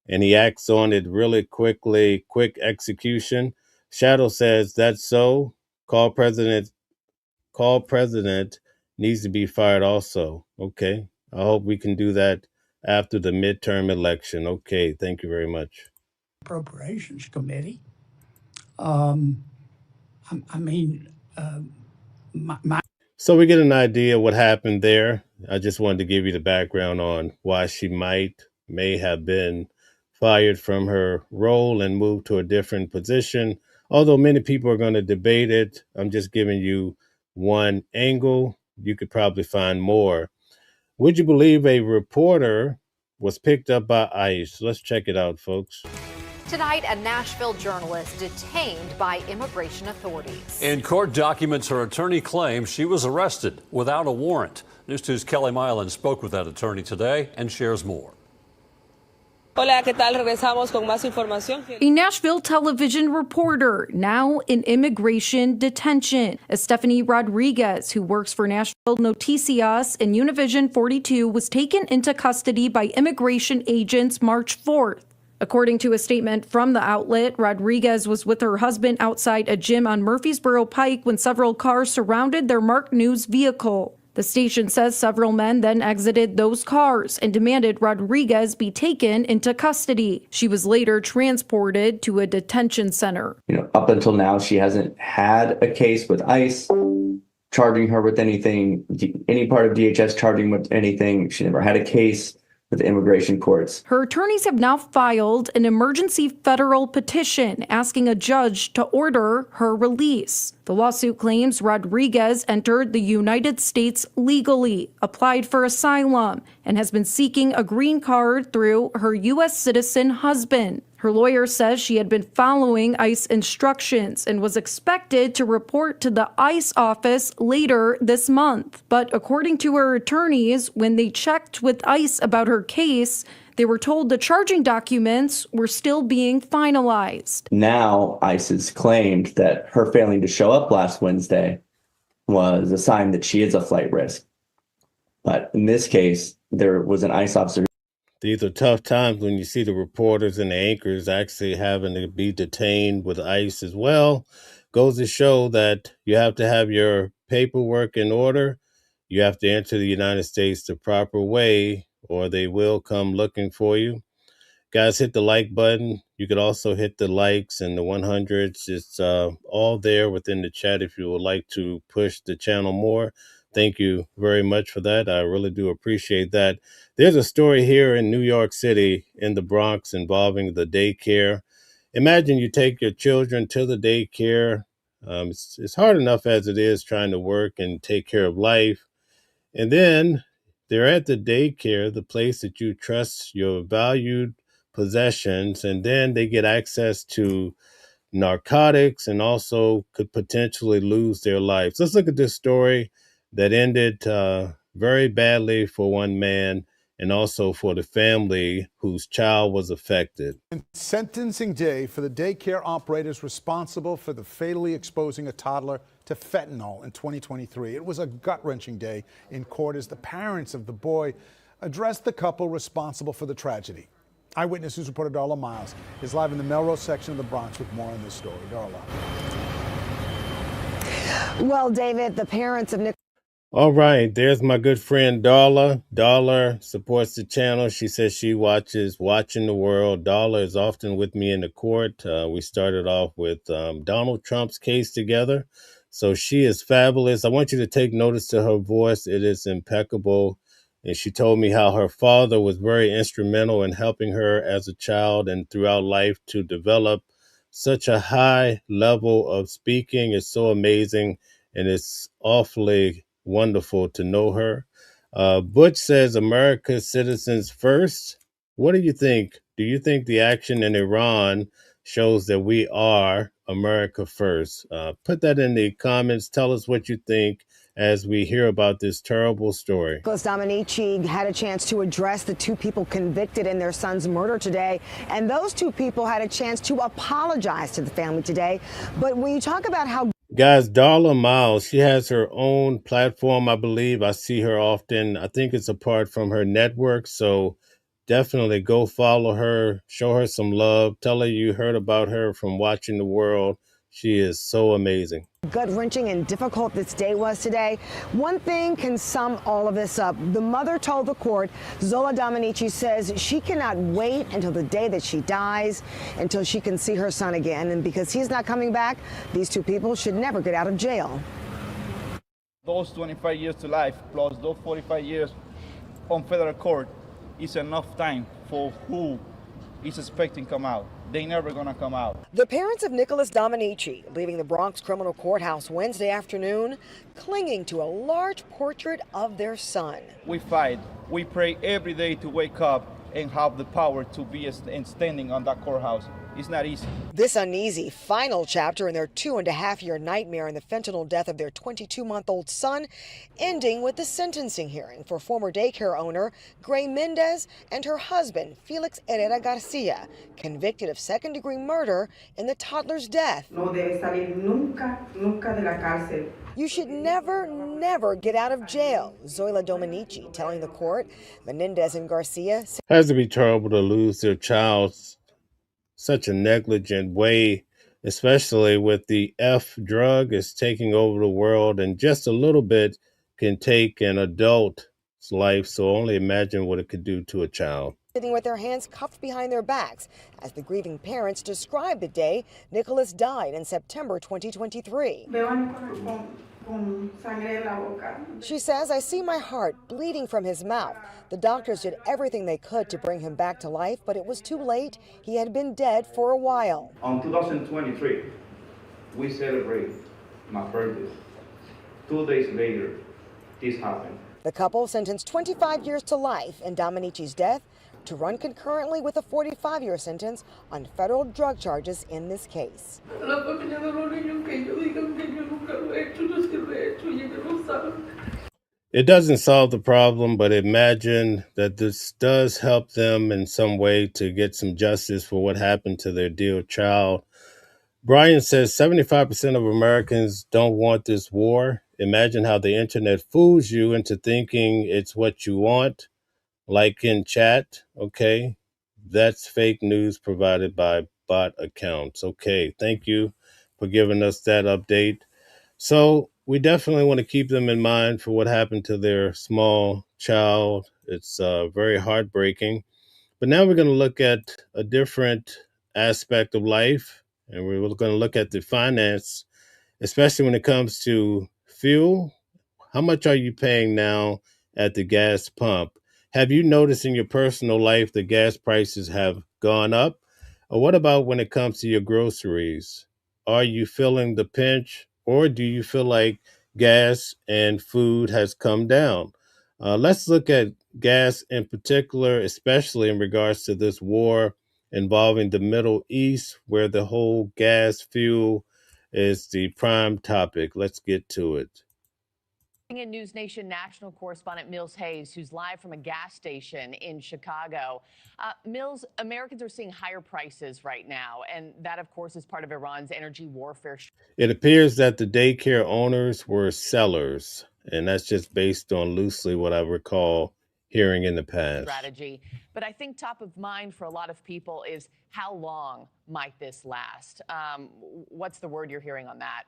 and he acts on it really quickly, quick execution. Shadow says, that's so. Call president needs to be fired also. Okay. I hope we can do that after the midterm election. Okay, thank you very much. Appropriations Committee. I mean, So we get an idea what happened there. I just wanted to give you the background on why she may have been fired from her role and moved to a different position. Although many people are going to debate it, I'm just giving you one angle. You could probably find more. Would you believe a reporter was picked up by ICE? Let's check it out, folks. Tonight, a Nashville journalist detained by immigration authorities. In court documents, her attorney claims she was arrested without a warrant. News 2's Kelly Milan spoke with that attorney today and shares more. Hola, ¿qué tal? Regresamos con más información. A Nashville television reporter now in immigration detention. Stephanie Rodriguez, who works for Nashville Noticias and Univision 42, was taken into custody by immigration agents March 4th. According to a statement from the outlet, Rodriguez was with her husband outside a gym on Murfreesboro Pike when several cars surrounded their marked news vehicle. The station says several men then exited those cars and demanded Rodriguez be taken into custody. She was later transported to a detention center. Up until now, she hasn't had a case with ICE charging her with anything, any part of DHS charging with anything. She never had a case with the immigration courts. Her attorneys have now filed an emergency federal petition asking a judge to order her release. The lawsuit claims Rodriguez entered the United States legally, applied for asylum, and has been seeking a green card through her U.S. citizen husband. Her lawyer says she had been following ICE instructions and was expected to report to the ICE office later this month. But according to her attorneys, when they checked with ICE about her case, they were told the charging documents were still being finalized. Now, ICE has claimed that her failing to show up last Wednesday was a sign that she is a flight risk. But in this case, there was an ICE officer. These are tough times when you see the reporters and the anchors actually having to be detained with ICE as well. Goes to show that you have to have your paperwork in order. You have to enter the United States the proper way, or they will come looking for you. Guys, hit the like button. You could also hit the likes and the 100s. It's all there within the chat if you would like to push the channel more. Thank you very much for that. I really do appreciate that. There's a story here in New York City in the Bronx involving the daycare. Imagine you take your children to the daycare. It's hard enough as it is trying to work and take care of life. And then they're at the daycare, the place that you trust your valued possessions, and then they get access to narcotics and also could potentially lose their lives. Let's look at this story that ended very badly for one man and also for the family whose child was affected. Sentencing day for the daycare operators responsible for the fatally exposing a toddler to fentanyl in 2023. It was a gut-wrenching day in court as the parents of the boy addressed the couple responsible for the tragedy. Eyewitness News reporter Darla Miles is live in the Melrose section of the Bronx with more on this story. Darla. Well, David, the parents of Nick. All right, there's my good friend Darla. Darla supports the channel. She says she watches Watching the World. Darla is often with me in the court. We started off with Donald Trump's case together. So she is fabulous. I want you to take notice to her voice. It is impeccable. And she told me how her father was very instrumental in helping her as a child and throughout life to develop such a high level of speaking. It's so amazing, and it's awfully wonderful to know her. Butch says America's citizens first. What do you think? Do you think the action in Iran shows that we are America first? Put that in the comments. Tell us what you think as we hear about this terrible story. Nicholas Dominici had a chance to address the two people convicted in their son's murder today, and those two people had a chance to apologize to the family today. But when you talk about how Guys, Darla Miles, she has her own platform, I believe. I see her often. I think it's apart from her network. So definitely go follow her, show her some love. Tell her you heard about her from Watching the World. She is so amazing. Gut-wrenching and difficult this day was today. One thing can sum all of this up. The mother told the court, Zola Dominici says she cannot wait until the day that she dies, until she can see her son again. And because he's not coming back, these two people should never get out of jail. Those 25 years to life plus those 45 years on federal court is enough time for who is expecting come out. They never gonna come out. The parents of Nicholas Dominici leaving the Bronx criminal courthouse Wednesday afternoon, clinging to a large portrait of their son. We fight. We pray every day to wake up and have the power to be standing on that courthouse. It's not easy. This uneasy final chapter in their 2.5-year nightmare in the fentanyl death of their 22-month-old son, ending with the sentencing hearing for former daycare owner Gray Mendez and her husband, Felix Herrera Garcia, convicted of second-degree murder in the toddler's death. No debe salir nunca de la cárcel. You should never get out of jail, Zoila Dominici telling the court. Menendez and Garcia Has to be terrible to lose their child such a negligent way, especially with the F drug is taking over the world, and just a little bit can take an adult's life. So only imagine what it could do to a child. Sitting with their hands cuffed behind their backs as the grieving parents describe the day Nicholas died in September 2023. She says, I see my heart bleeding from his mouth. The doctors did everything they could to bring him back to life, but it was too late. He had been dead for a while. On 2023, we celebrate my birthday. 2 days later, this happened. The couple sentenced 25 years to life in Dominici's death to run concurrently with a 45-year sentence on federal drug charges in this case. It doesn't solve the problem, but imagine that this does help them in some way to get some justice for what happened to their dear child. Brian says 75% of Americans don't want this war. Imagine how the internet fools you into thinking it's what you want. Like in chat, okay? That's fake news provided by bot accounts. Okay, thank you for giving us that update. So we definitely want to keep them in mind for what happened to their small child. It's very heartbreaking. But now we're going to look at a different aspect of life, and we're going to look at the finance, especially when it comes to fuel. How much are you paying now at the gas pump? Have you noticed in your personal life that gas prices have gone up? Or what about when it comes to your groceries? Are you feeling the pinch, or do you feel like gas and food has come down? Let's look at gas in particular, especially in regards to this war involving the Middle East, where the whole gas fuel is the prime topic. Let's get to it. In News Nation national correspondent Mills Hayes, who's live from a gas station in Chicago. Mills, Americans are seeing higher prices right now, and that, of course, is part of Iran's energy warfare. It appears that the daycare owners were sellers, and that's just based on loosely what I recall hearing in the past. Strategy. But I think top of mind for a lot of people is how long might this last? What's the word you're hearing on that?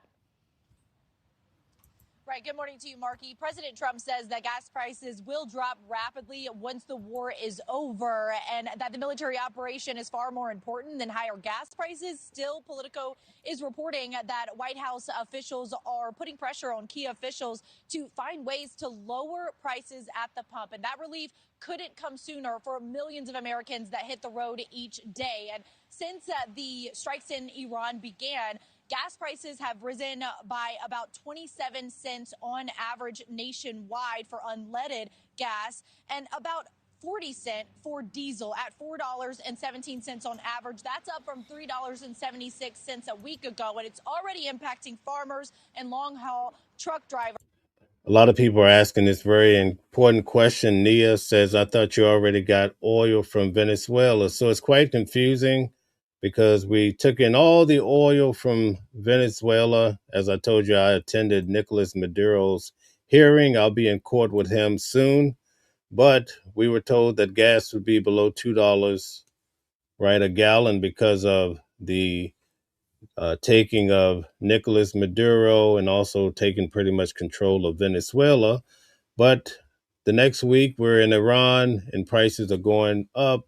Right. Good morning to you, Marky. President Trump says that gas prices will drop rapidly once the war is over, and that the military operation is far more important than higher gas prices. Still, Politico is reporting that White House officials are putting pressure on key officials to find ways to lower prices at the pump. And that relief couldn't come sooner for millions of Americans that hit the road each day. And since the strikes in Iran began, gas prices have risen by about 27 cents on average nationwide for unleaded gas, and about 40 cents for diesel at $4.17 on average. That's up from $3.76 a week ago, and it's already impacting farmers and long-haul truck drivers. A lot of people are asking this very important question. Nia says, I thought you already got oil from Venezuela. So it's quite confusing, because we took in all the oil from Venezuela. As I told you, I attended Nicolas Maduro's hearing. I'll be in court with him soon. But we were told that gas would be below $2, right, a gallon, because of the taking of Nicolas Maduro and also taking pretty much control of Venezuela. But the next week we're in Iran and prices are going up.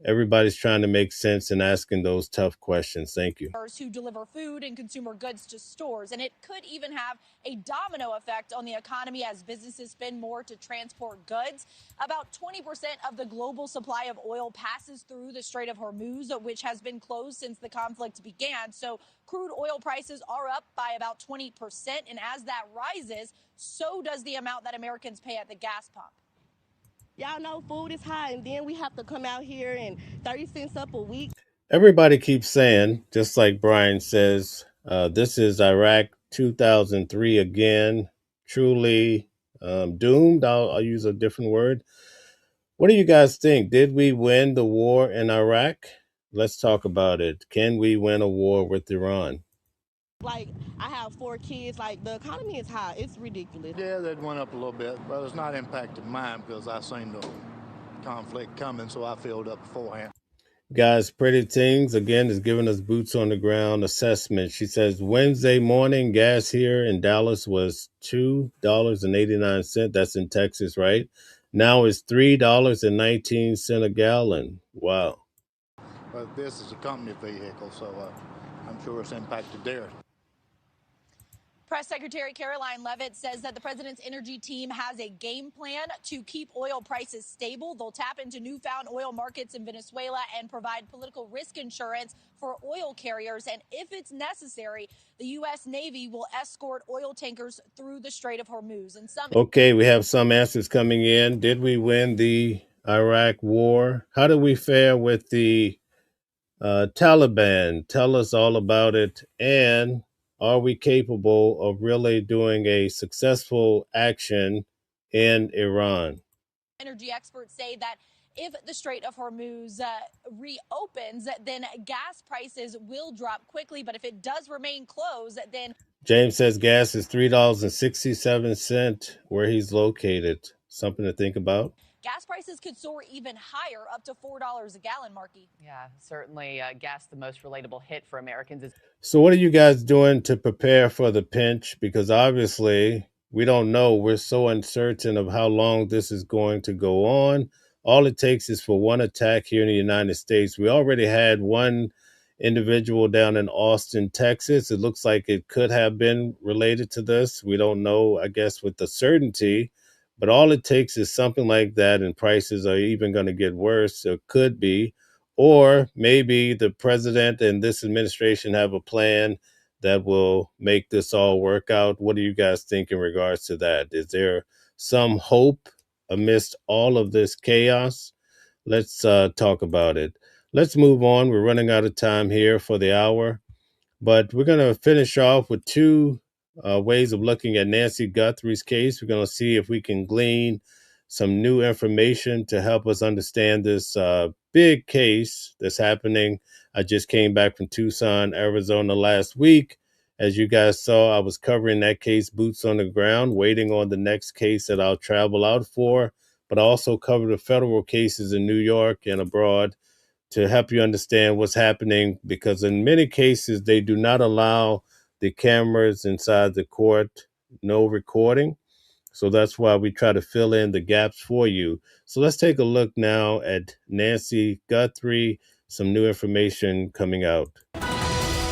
Everybody's trying to make sense and asking those tough questions. Thank you. Who deliver food and consumer goods to stores, and it could even have a domino effect on the economy as businesses spend more to transport goods. About 20% of the global supply of oil passes through the Strait of Hormuz, which has been closed since the conflict began. So crude oil prices are up by about 20%, and as that rises, so does the amount that Americans pay at the gas pump. Y'all know food is high, and then we have to come out here and 30 cents up a week. Everybody keeps saying, just like Brian says, this is Iraq 2003 again, truly doomed. I'll use a different word. What do you guys think? Did we win the war in Iraq? Let's talk about it. Can we win a war with Iran? Like, I have 4 kids. Like, the economy is high. It's ridiculous. Yeah, that went up a little bit, but it's not impacted mine because I seen the conflict coming, so I filled up beforehand. Guys, Pretty Things, again, is giving us boots on the ground assessment. She says, Wednesday morning, gas here in Dallas was $2.89. That's in Texas, right? Now it's $3.19 a gallon. Wow. But this is a company vehicle, so I'm sure it's impacted there. Press Secretary Caroline Leavitt says that the president's energy team has a game plan to keep oil prices stable. They'll tap into newfound oil markets in Venezuela and provide political risk insurance for oil carriers. And if it's necessary, the U.S. Navy will escort oil tankers through the Strait of Hormuz. And Okay, we have some answers coming in. Did we win the Iraq war? How did we fare with the Taliban? Tell us all about it. And are we capable of really doing a successful action in Iran? Energy experts say that if the Strait of Hormuz reopens, then gas prices will drop quickly. But if it does remain closed, then James says gas is $3.67 where he's located. Something to think about. gas prices could soar even higher, up to $4 a gallon, Marky. Yeah, certainly gas, the most relatable hit for Americans. So what are you guys doing to prepare for the pinch? Because obviously we don't know. We're so uncertain of how long this is going to go on. All it takes is for one attack here in the United States. We already had one individual down in Austin, Texas. It looks like it could have been related to this. We don't know, I guess, with the certainty. But all it takes is something like that, and prices are even going to get worse, or could be. Or maybe the president and this administration have a plan that will make this all work out. What do you guys think in regards to that? Is there some hope amidst all of this chaos? Let's talk about it. Let's move on. We're running out of time here for the hour, but we're going to finish off with two ways of looking at Nancy Guthrie's case. We're going to see if we can glean some new information to help us understand this big case that's happening. I just came back from Tucson, Arizona last week. As you guys saw, I was covering that case, boots on the ground, waiting on the next case that I'll travel out for, but I also cover the federal cases in New York and abroad to help you understand what's happening, because in many cases, they do not allow the cameras inside the court, no recording. So that's why we try to fill in the gaps for you. So let's take a look now at Nancy Guthrie, some new information coming out.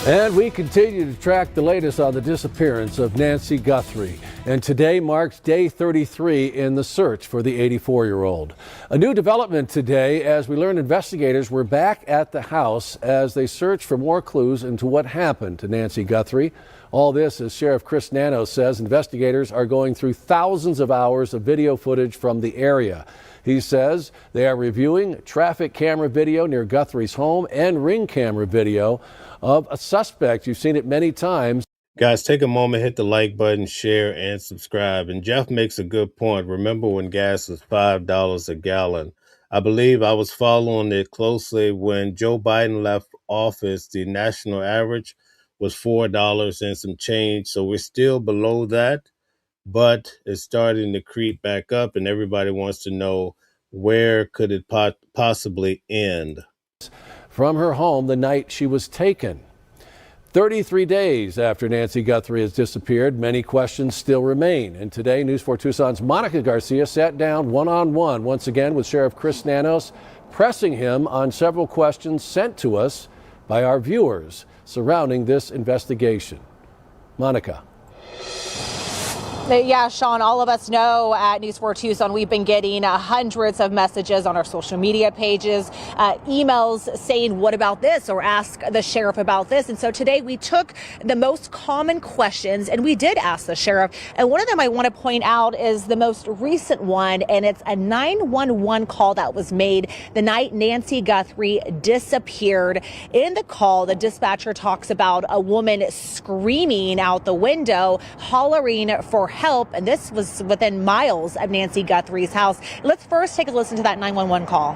And we continue to track the latest on the disappearance of Nancy Guthrie. And today marks day 33 in the search for the 84-year-old. A new development today as we learn investigators were back at the house as they search for more clues into what happened to Nancy Guthrie. All this, as Sheriff Chris Nano says, investigators are going through thousands of hours of video footage from the area. He says they are reviewing traffic camera video near Guthrie's home and ring camera video of a suspect. You've seen it many times. Guys, take a moment, hit the like button, share, and subscribe. And Jeff makes a good point. Remember when gas was $5 a gallon? I believe I was following it closely when Joe Biden left office. The national average was $4 and some change. So we're still below that, but it's starting to creep back up, and everybody wants to know, where could it possibly end? From her home the night she was taken. 33 days after Nancy Guthrie has disappeared, many questions still remain. And today, News 4 Tucson's Monica Garcia sat down one-on-one once again with Sheriff Kristi Noem, pressing him on several questions sent to us by our viewers surrounding this investigation. Monica. Yeah, Sean, all of us know at News 4 Tucson, we've been getting hundreds of messages on our social media pages, emails saying, what about this? Or ask the sheriff about this. And so today we took the most common questions and we did ask the sheriff. And one of them I want to point out is the most recent one. And it's a 911 call that was made the night Nancy Guthrie disappeared. In the call, the dispatcher talks about a woman screaming out the window, hollering for help, and this was within miles of Nancy Guthrie's house. Let's first take a listen to that 911 call.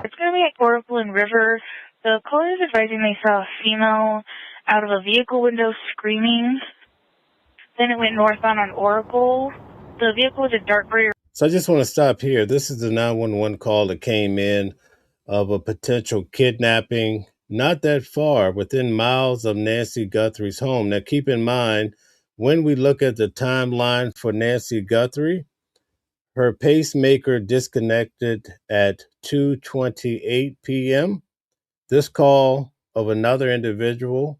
It's going to be at Oracle and River. The caller is advising they saw a female out of a vehicle window screaming. Then it went northbound on Oracle. The vehicle was a dark gray. So I just want to stop here. This is the 911 call that came in of a potential kidnapping not that far, within miles of Nancy Guthrie's home. Now, keep in mind, when we look at the timeline for Nancy Guthrie, her pacemaker disconnected at 2:28 p.m. This call of another individual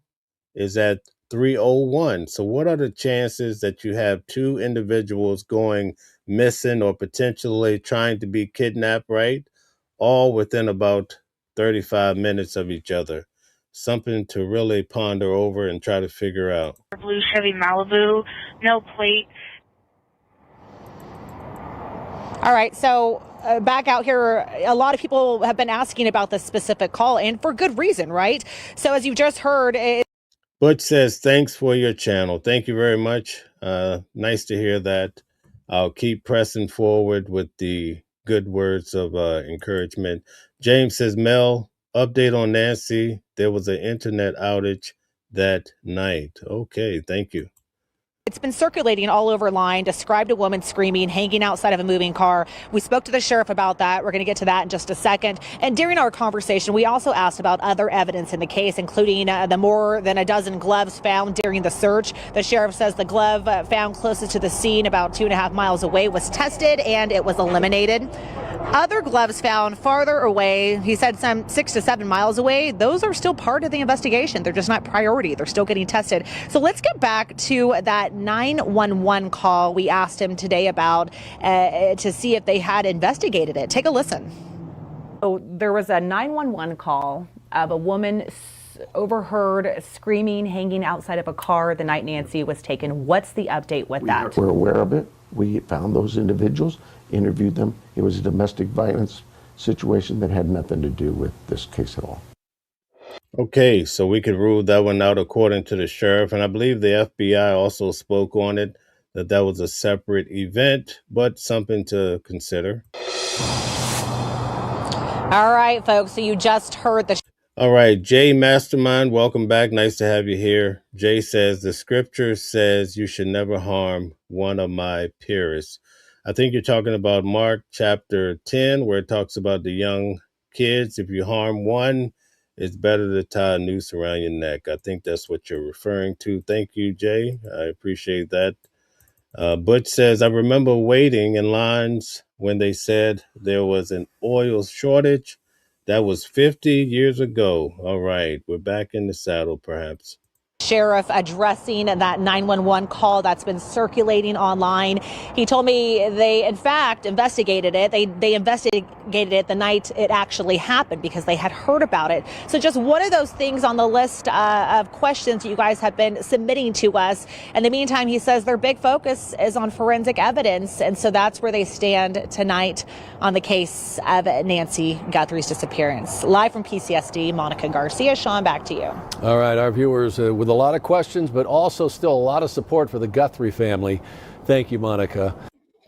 is at 3:01. So what are the chances that you have two individuals going missing or potentially trying to be kidnapped, right? All within about 35 minutes of each other. Something to really ponder over and try to figure out. Blue Chevy Malibu, no plate. All right, so back out here, a lot of people have been asking about this specific call, and for good reason, right? So as you just heard, Butch says, thanks for your channel. Thank you very much. Nice to hear that. I'll keep pressing forward with the good words of encouragement. James says, Mel, update on Nancy. There was an internet outage that night. Okay, thank you. it's been circulating all over line, described a woman screaming, hanging outside of a moving car. We spoke to the sheriff about that. We're going to get to that in just a second. And during our conversation, we also asked about other evidence in the case, including the more than a dozen gloves found during the search. The sheriff says the glove found closest to the scene, about 2.5 miles away, was tested and it was eliminated. Other gloves found farther away, he said some 6 to 7 miles away, those are still part of the investigation. They're just not priority. They're still getting tested. So let's get back to that 911 call we asked him today about to see if they had investigated it. Take a listen. Oh, there was a 911 call of a woman overheard screaming, hanging outside of a car the night Nancy was taken. What's the update with that? We're aware of it. We found those individuals, interviewed them. It was a domestic violence situation that had nothing to do with this case at all. Okay, so we could rule that one out according to the sheriff. And I believe the FBI also spoke on it, that that was a separate event, but something to consider. All right, folks, so you just heard the... All right, Jay Mastermind, welcome back. Nice to have you here. Jay says, the scripture says you should never harm one of my peers. I think you're talking about Mark chapter 10, where it talks about the young kids. If you harm one, it's better to tie a noose around your neck. I think that's what you're referring to. Thank you, Jay. I appreciate that. Butch says, I remember waiting in lines when they said there was an oil shortage. That was 50 years ago. All right, we're back in the saddle, perhaps. Sheriff addressing that 911 call that's been circulating online. He told me they, in fact, investigated it. They investigated it the night it actually happened because they had heard about it. So just one of those things on the list of questions you guys have been submitting to us. In the meantime, he says their big focus is on forensic evidence. And so that's where they stand tonight on the case of Nancy Guthrie's disappearance. Live from PCSD, Monica Garcia. Sean, back to you. All right, our viewers with a lot of questions, but also still a lot of support for the Guthrie family. Thank you, Monica.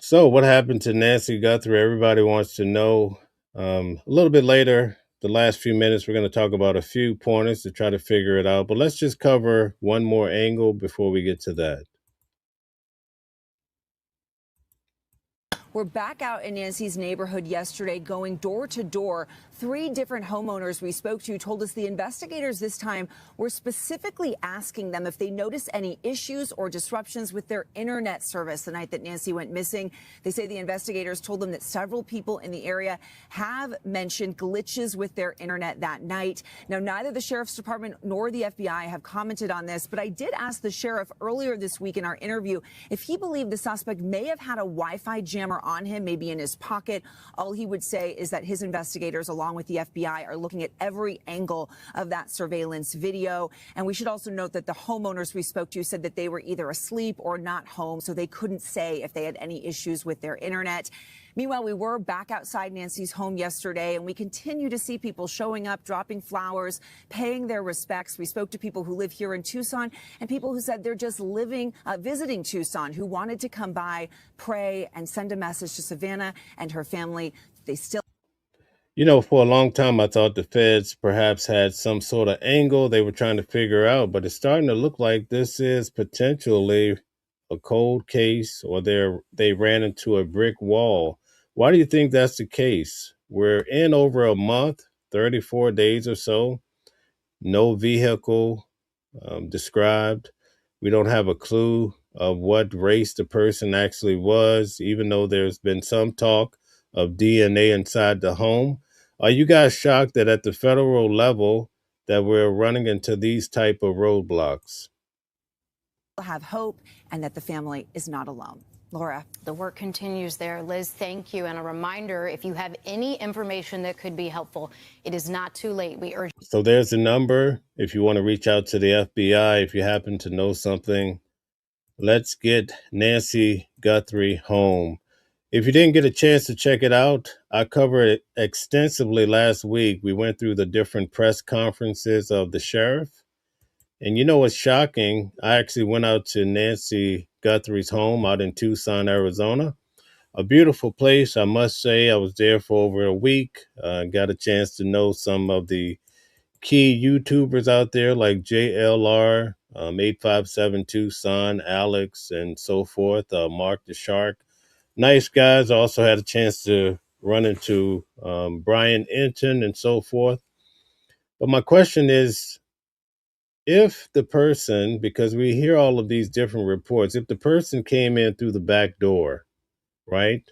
So what happened to Nancy Guthrie? Everybody wants to know. A little bit later, the last few minutes, we're going to talk about a few pointers to try to figure it out. But let's just cover one more angle before we get to that. We're back out in Nancy's neighborhood yesterday, going door to door. 3 different homeowners we spoke to told us the investigators this time were specifically asking them if they noticed any issues or disruptions with their internet service the night that Nancy went missing. They say the investigators told them that several people in the area have mentioned glitches with their internet that night. Now, neither the sheriff's department nor the FBI have commented on this, but I did ask the sheriff earlier this week in our interview if he believed the suspect may have had a Wi-Fi jammer on him, maybe in his pocket. All he would say is that his investigators, along with the FBI, are looking at every angle of that surveillance video. And we should also note that the homeowners we spoke to said that they were either asleep or not home, so they couldn't say if they had any issues with their internet. Meanwhile, we were back outside Nancy's home yesterday, and we continue to see people showing up, dropping flowers, paying their respects. We spoke to people who live here in Tucson and people who said they're just visiting Tucson, who wanted to come by, pray, and send a message to Savannah and her family. They still... You know, for a long time, I thought the feds perhaps had some sort of angle they were trying to figure out, but it's starting to look like this is potentially a cold case, or they ran into a brick wall. Why do you think that's the case? We're in over a month, 34 days or so. No vehicle described. We don't have a clue of what race the person actually was, even though there's been some talk of DNA inside the home. Are you guys shocked that at the federal level that we're running into these type of roadblocks? Have hope and that the family is not alone. Laura. The work continues there. Liz, thank you. And a reminder, if you have any information that could be helpful, it is not too late. We urge. So there's a number if you want to reach out to the FBI, if you happen to know something. Let's get Nancy Guthrie home. If you didn't get a chance to check it out, I covered it extensively last week. We went through the different press conferences of the sheriff. And you know what's shocking? I actually went out to Nancy Guthrie's home out in Tucson, Arizona. A beautiful place, I must say. I was there for over a week. Got a chance to know some of the key YouTubers out there like JLR, 857 Tucson, Alex, and so forth, Mark the Shark. Nice guys. Also had a chance to run into Brian Enton and so forth. But my question is, if the person, because we hear all of these different reports, if the person came in through the back door, right?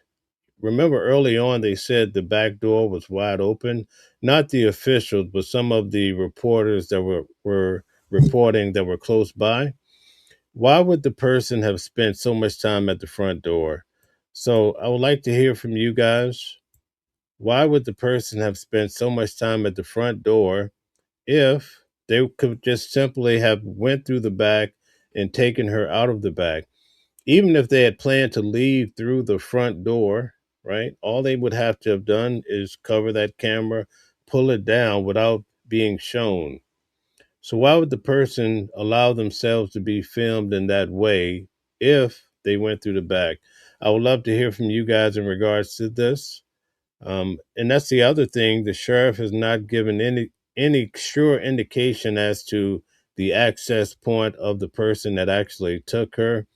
Remember early on they said the back door was wide open. Not the officials, but some of the reporters that were reporting that were close by. Why would the person have spent so much time at the front door? So I would like to hear from you guys. Why would the person have spent so much time at the front door if they could just simply have went through the back and taken her out of the back? Even if they had planned to leave through the front door, right? All they would have to have done is cover that camera, pull it down without being shown. So why would the person allow themselves to be filmed in that way if they went through the back? I would love to hear from you guys in regards to this. And that's the other thing. The sheriff has not given any sure indication as to the access point of the person that actually took her.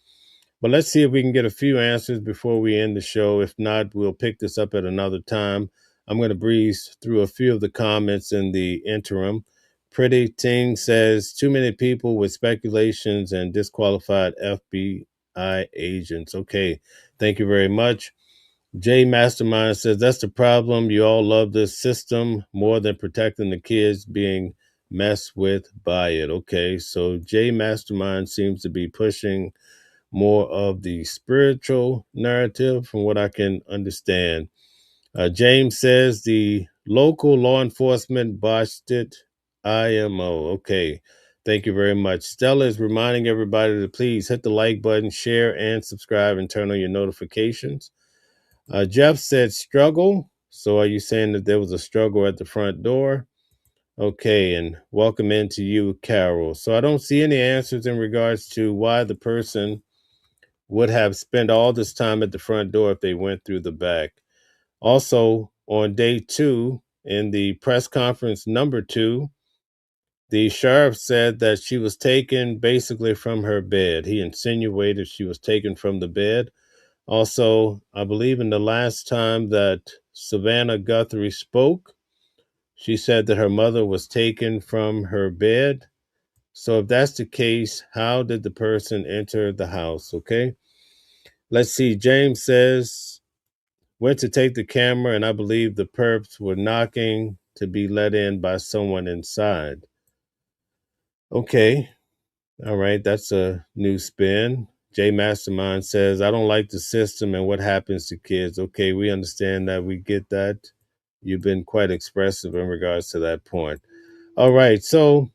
But let's see if we can get a few answers before we end the show. If not, we'll pick this up at another time. I'm going to breeze through a few of the comments in the interim. Pretty Ting says, too many people with speculations and disqualified FBI agents. Okay, thank you very much. Jay Mastermind says, that's the problem. You all love this system more than protecting the kids being messed with by it. Okay, so Jay Mastermind seems to be pushing more of the spiritual narrative from what I can understand. James says the local law enforcement botched it. IMO. Okay. Thank you very much. Stella is reminding everybody to please hit the like button, share, and subscribe, and turn on your notifications. Jeff said struggle. So are you saying that there was a struggle at the front door? Okay, and welcome into you, Carol. So I don't see any answers in regards to why the person would have spent all this time at the front door if they went through the back. Also, on day 2, in the press conference number 2, the sheriff said that she was taken basically from her bed. He insinuated she was taken from the bed. Also, I believe in the last time that Savannah Guthrie spoke, she said that her mother was taken from her bed. So if that's the case, how did the person enter the house? Okay. Let's see. James says, went to take the camera, and I believe the perps were knocking to be let in by someone inside. Okay. All right. That's a new spin. Jay Mastermind says, I don't like the system and what happens to kids. Okay. We understand that. We get that. You've been quite expressive in regards to that point. All right. So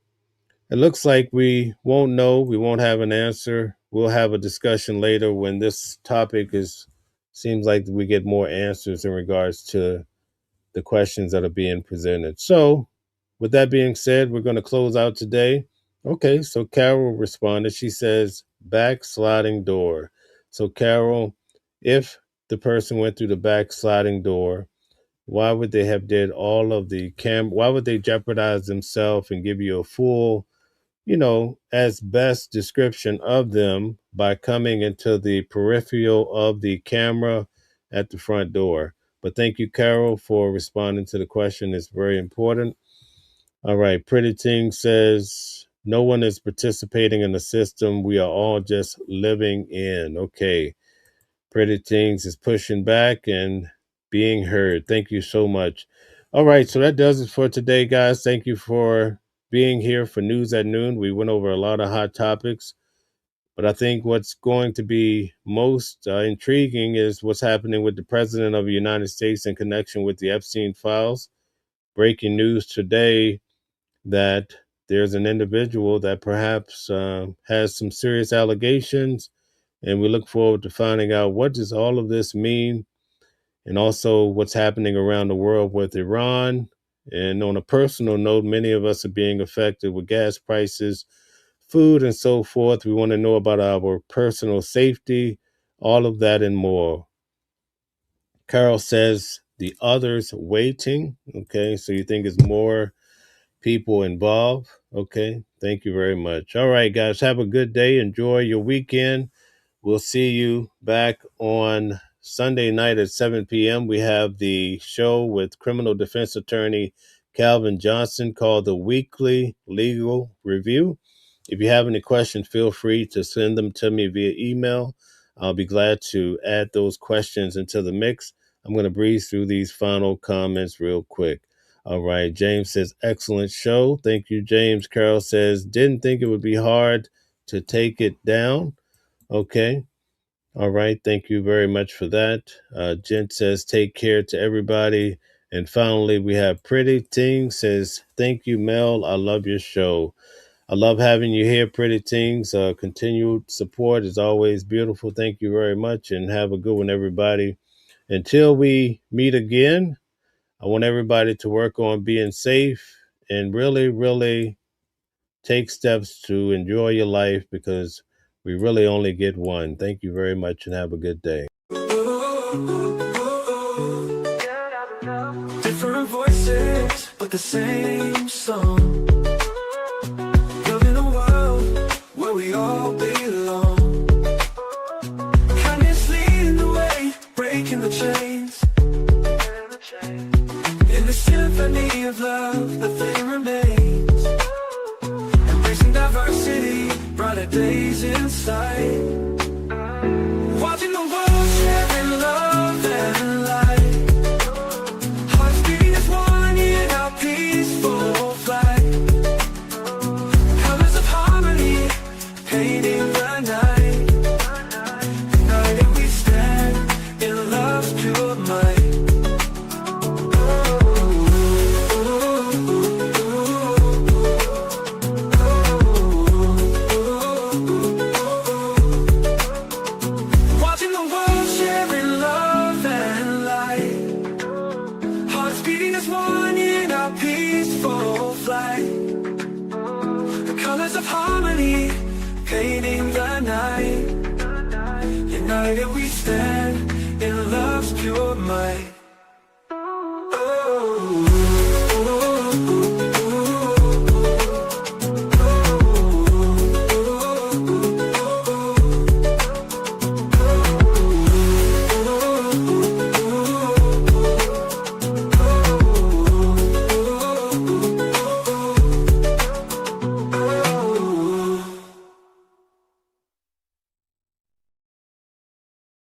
it looks like we won't know. We won't have an answer. We'll have a discussion later when this topic seems like we get more answers in regards to the questions that are being presented. So with that being said, we're going to close out today. Okay, so Carol responded. She says, backsliding door. So Carol, if the person went through the backsliding door, why would they have did all of the why would they jeopardize themselves and give you a full, as best description of them by coming into the peripheral of the camera at the front door? But thank you, Carol, for responding to the question. It's very important. All right. Pretty Ting says, no one is participating in the system. We are all just living in. Okay. Pretty Tings is pushing back and being heard. Thank you so much. All right. So that does it for today, guys. Thank you for being here for News at Noon. We went over a lot of hot topics, but I think what's going to be most intriguing is what's happening with the President of the United States in connection with the Epstein files. Breaking news today that there's an individual that perhaps has some serious allegations, and we look forward to finding out what does all of this mean, and also what's happening around the world with Iran. And on a personal note, many of us are being affected with gas prices, food, and so forth. We want to know about our personal safety, all of that and more. Carol says the others waiting. Okay, so you think it's more people involved? Okay, thank you very much. All right, guys, have a good day. Enjoy your weekend. We'll see you back on Sunday night at 7 p.m. We have the show with criminal defense attorney Calvin Johnson called the Weekly Legal Review. If you have any questions, feel free to send them to me via email. I'll be glad to add those questions into the mix. I'm going to breeze through these final comments real quick. All right. James says, excellent show. Thank you, James. Carol says, didn't think it would be hard to take it down. Okay. All right. Thank you very much for that. Jen says, take care to everybody. And finally, we have Pretty Ting says, thank you, Mel. I love your show. I love having you here, Pretty Tings. Continued support is always beautiful. Thank you very much, and have a good one, everybody. Until we meet again, I want everybody to work on being safe and really, really take steps to enjoy your life, because we really only get one. Thank you very much, and have a good day. Different voices, but the same song. Loving a world where we all belong. Kindness leading the way, breaking the chains. In the symphony of love, the thing remains. Embracing diversity, brighter days in sight. Watching the world sharing love and light. Hearts beating as one in our peaceful flight. Colors of harmony, painting the night. United we stand in love's pure might. Watching the world sharing love and light. Hearts beating as one in our peaceful flight. The colors of harmony, painting the night. United we stand in love's pure might.